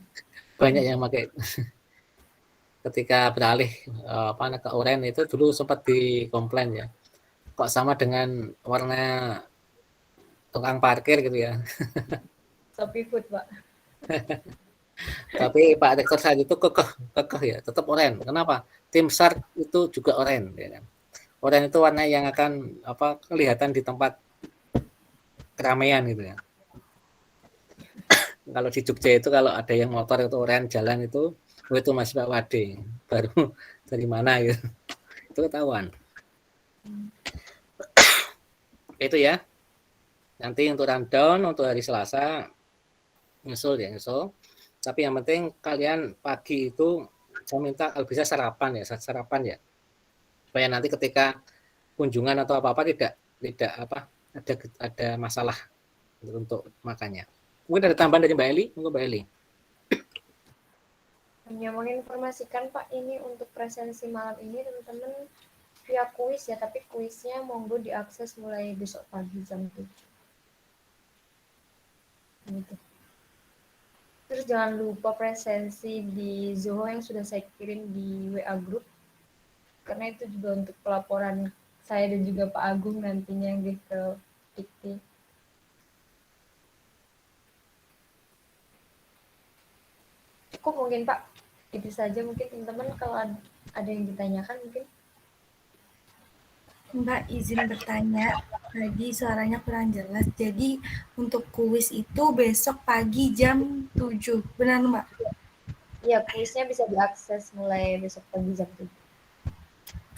Banyak yang pakai. Ketika beralih ke oranye itu dulu sempat dikomplain ya. Kok sama dengan warna tukang parkir gitu ya. Shopee Food, Pak. Tapi Pak Rektor saat itu kekeh ya, tetap oranye. Kenapa? Tim SAR itu juga oranye ya kan. Oranye itu warna yang akan kelihatan di tempat keramaian gitu ya. Kalau di Jogja itu kalau ada yang motor itu oranye jalan itu masih Pak Wade, baru dari mana gitu. Itu ketahuan. Itu ya. Nanti untuk rundown untuk hari Selasa nyusul. Tapi yang penting kalian pagi itu saya minta kalau bisa sarapan ya. Supaya nanti ketika kunjungan atau apa-apa tidak ada masalah untuk makannya. Mungkin ada tambahan dari Mbak Eli, monggo Mbak Eli. Hanya menginformasikan Pak, ini untuk presensi malam ini teman-teman via kuis ya, tapi kuisnya monggo diakses mulai besok pagi jam 7. Gitu. Terus jangan lupa presensi di Zoho yang sudah saya kirim di WA Group, karena itu juga untuk pelaporan saya dan juga Pak Agung nantinya ke Dikti. Cukup mungkin Pak, itu saja mungkin teman-teman. Kalau ada yang ditanyakan mungkin. Mbak izin bertanya, tadi suaranya kurang jelas. Jadi untuk kuis itu besok pagi jam 7, benar Mbak? Iya, kuisnya bisa diakses mulai besok pagi jam 7.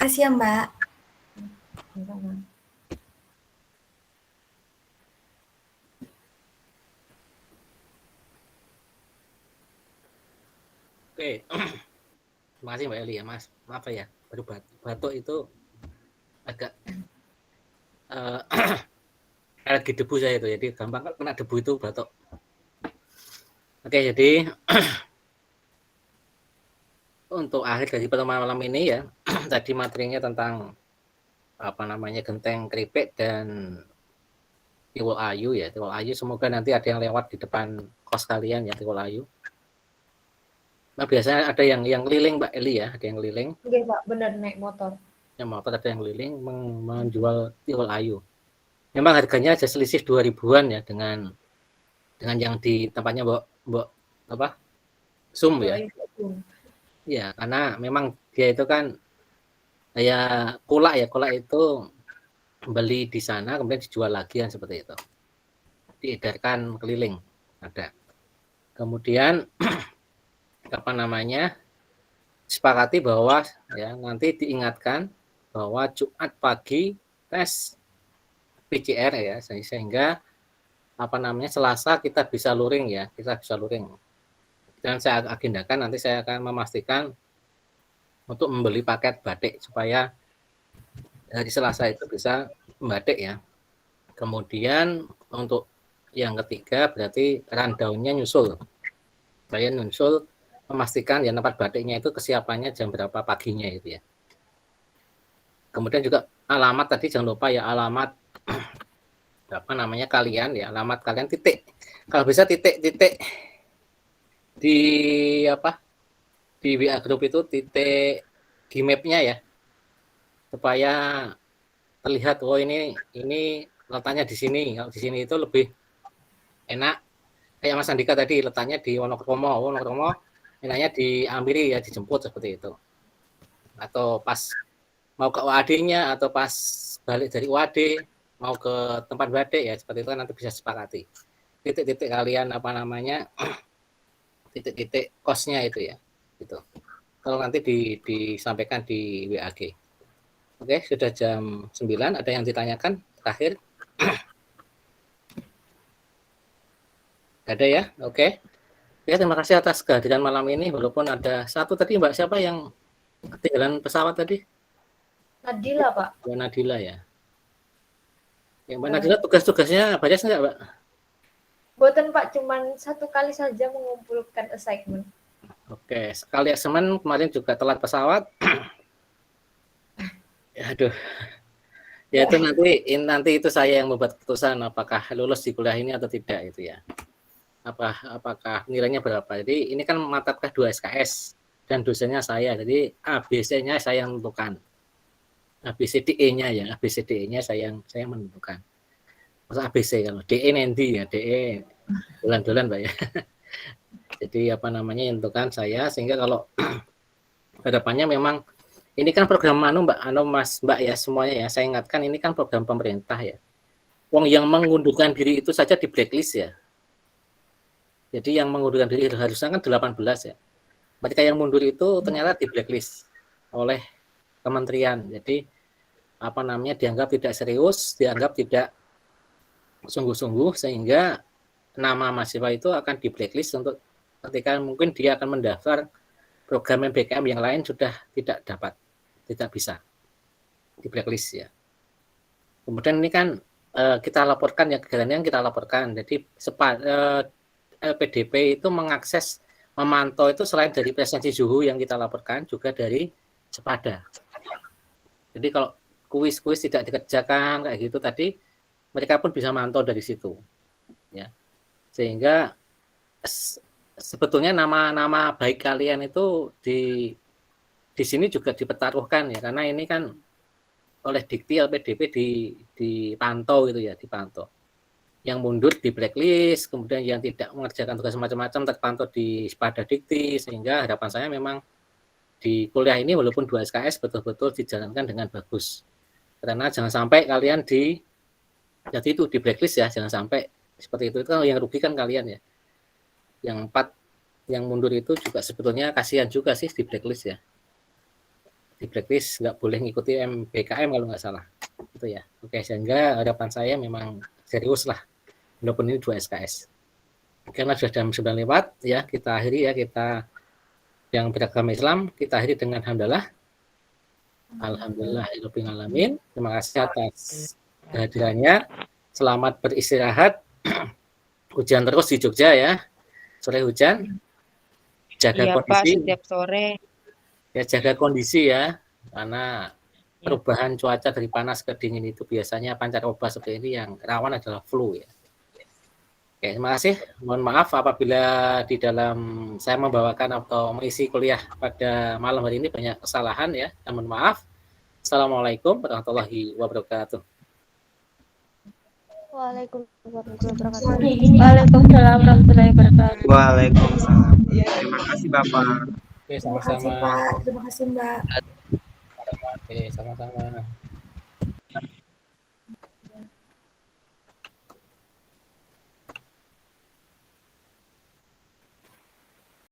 Kasih ya Mbak. Sama-sama. Oke. Terima kasih Mbak Eli ya, Mas. Maaf ya, baru batuk itu agak alergi debu saya itu, jadi gampang kena debu itu batuk. Oke, jadi untuk akhir dari pertemuan malam ini ya, tadi materinya tentang genteng keripik dan Tiwul Ayu ya. Tiwul Ayu semoga nanti ada yang lewat di depan kos kalian ya, Tiwul Ayu. Nah, biasanya ada yang keliling Mbak Eli ya, ada yang keliling. Oke Pak, benar naik motor. Yang motor ada yang keliling menjual Tiwul Ayu. Memang harganya aja selisih 2.000-an ya dengan yang di tempatnya Mbok Sum ya. Ya, karena memang dia itu kan kayak kulak itu beli di sana kemudian dijual lagi kan seperti itu. Diedarkan keliling ada. Kemudian sepakati bahwa ya nanti diingatkan bahwa Jumat pagi tes PCR ya, sehingga Selasa kita bisa luring ya, dan saya agendakan nanti saya akan memastikan untuk membeli paket batik supaya hari Selasa itu bisa membatik ya. Kemudian untuk yang ketiga berarti rundown-nya nyusul. Saya nyusul memastikan ya tempat batiknya itu kesiapannya jam berapa paginya itu ya. Kemudian juga alamat tadi jangan lupa ya, alamat kalian ya, alamat kalian titik. Kalau bisa titik di WA group itu titik di map-nya ya. Supaya terlihat ini letaknya di sini. Kalau di sini itu lebih enak. Kayak Mas Andika tadi letaknya di Wonokromo, enaknya diambil ya, dijemput seperti itu. Atau pas mau ke UAD-nya atau pas balik dari UAD mau ke tempat batik ya, seperti itu kan nanti bisa sepakati. Titik-titik kalian titik-titik kosnya itu ya. Gitu. Kalau nanti disampaikan di WAG. Oke, sudah jam 9, ada yang ditanyakan terakhir? Ada ya? Oke. Ya, terima kasih atas kehadiran malam ini. Walaupun ada satu tadi Mbak siapa yang ketinggalan pesawat tadi? Nadila, Pak. Mbak Nadila ya. Yang Mbak Nadila tugas-tugasnya banyak enggak, Mbak? Buatan Pak, cuman 1 kali saja mengumpulkan assignment. Oke, sekali eksamen kemarin juga telat pesawat. Aduh. Ya itu nanti itu saya yang membuat keputusan apakah lulus di kuliah ini atau tidak itu ya. Apakah nilainya berapa. Jadi ini kan mata kuliah 2 SKS dan dosennya saya. Jadi ABC-nya saya yang menentukan. ABCDE-nya ya, ABCDE-nya saya yang menentukan. Masa ABC kalau DE nanti ya, DE bulan-bulan Pak ya. Jadi apa namanya yang menentukan saya, sehingga kalau harapannya memang ini kan program Mbak ya semuanya ya, saya ingatkan ini kan program pemerintah ya. Wong yang mengundurkan diri itu saja di blacklist ya. Jadi yang mengundurkan diri harusnya kan 18 ya. Mereka yang mundur itu ternyata di blacklist oleh kementerian. Jadi apa namanya dianggap tidak serius, dianggap tidak sungguh-sungguh, sehingga nama mahasiswa itu akan di blacklist untuk ketika mungkin dia akan mendaftar program MBKM yang lain sudah tidak bisa di blacklist ya. Kemudian ini kan kita laporkan ya, kegiatan yang kita laporkan. Jadi LPDP itu mengakses, memantau itu selain dari presensi suhu yang kita laporkan juga dari Sepada. Jadi kalau kuis-kuis tidak dikerjakan kayak gitu tadi, mereka pun bisa mantau dari situ ya. Sehingga sebetulnya nama baik kalian itu di sini juga dipertaruhkan ya, karena ini kan oleh Dikti LPDP dipantau gitu ya, dipantau. Yang mundur di blacklist, kemudian yang tidak mengerjakan tugas macam-macam terpantau di Sepada Dikti, sehingga harapan saya memang di kuliah ini walaupun 2 SKS betul-betul dijalankan dengan bagus. Karena jangan sampai kalian jadi itu di blacklist ya, jangan sampai seperti itu kan yang rugi kan kalian ya. Yang 4 yang mundur itu juga sebetulnya kasihan juga sih di blacklist ya. Di blacklist nggak boleh ngikuti MBKM kalau nggak salah. Itu ya. Oke, sehingga harapan saya memang serius lah. Walaupun ini 2 SKS. Karena sudah jam 9 lewat ya, kita akhiri ya, kita yang beragama Islam kita akhiri dengan alhamdulillah. Alhamdulillahirabbil alamin. Terima kasih atas kehadirannya. Selamat beristirahat. Hujan terus di Jogja ya. Sore hujan. Jaga kondisi. Pak, setiap sore. Ya, jaga kondisi ya. Karena perubahan cuaca dari panas ke dingin itu biasanya pancaroba seperti ini yang rawan adalah flu ya. Oke, terima kasih. Mohon maaf apabila di dalam saya membawakan atau mengisi kuliah pada malam hari ini banyak kesalahan ya. Mohon maaf. Assalamualaikum warahmatullahi wabarakatuh. Waalaikumsalam warahmatullahi wabarakatuh. Waalaikumsalam. Terima kasih Bapak. Oke, sama-sama. Terima kasih Mbak. Oke, sama-sama.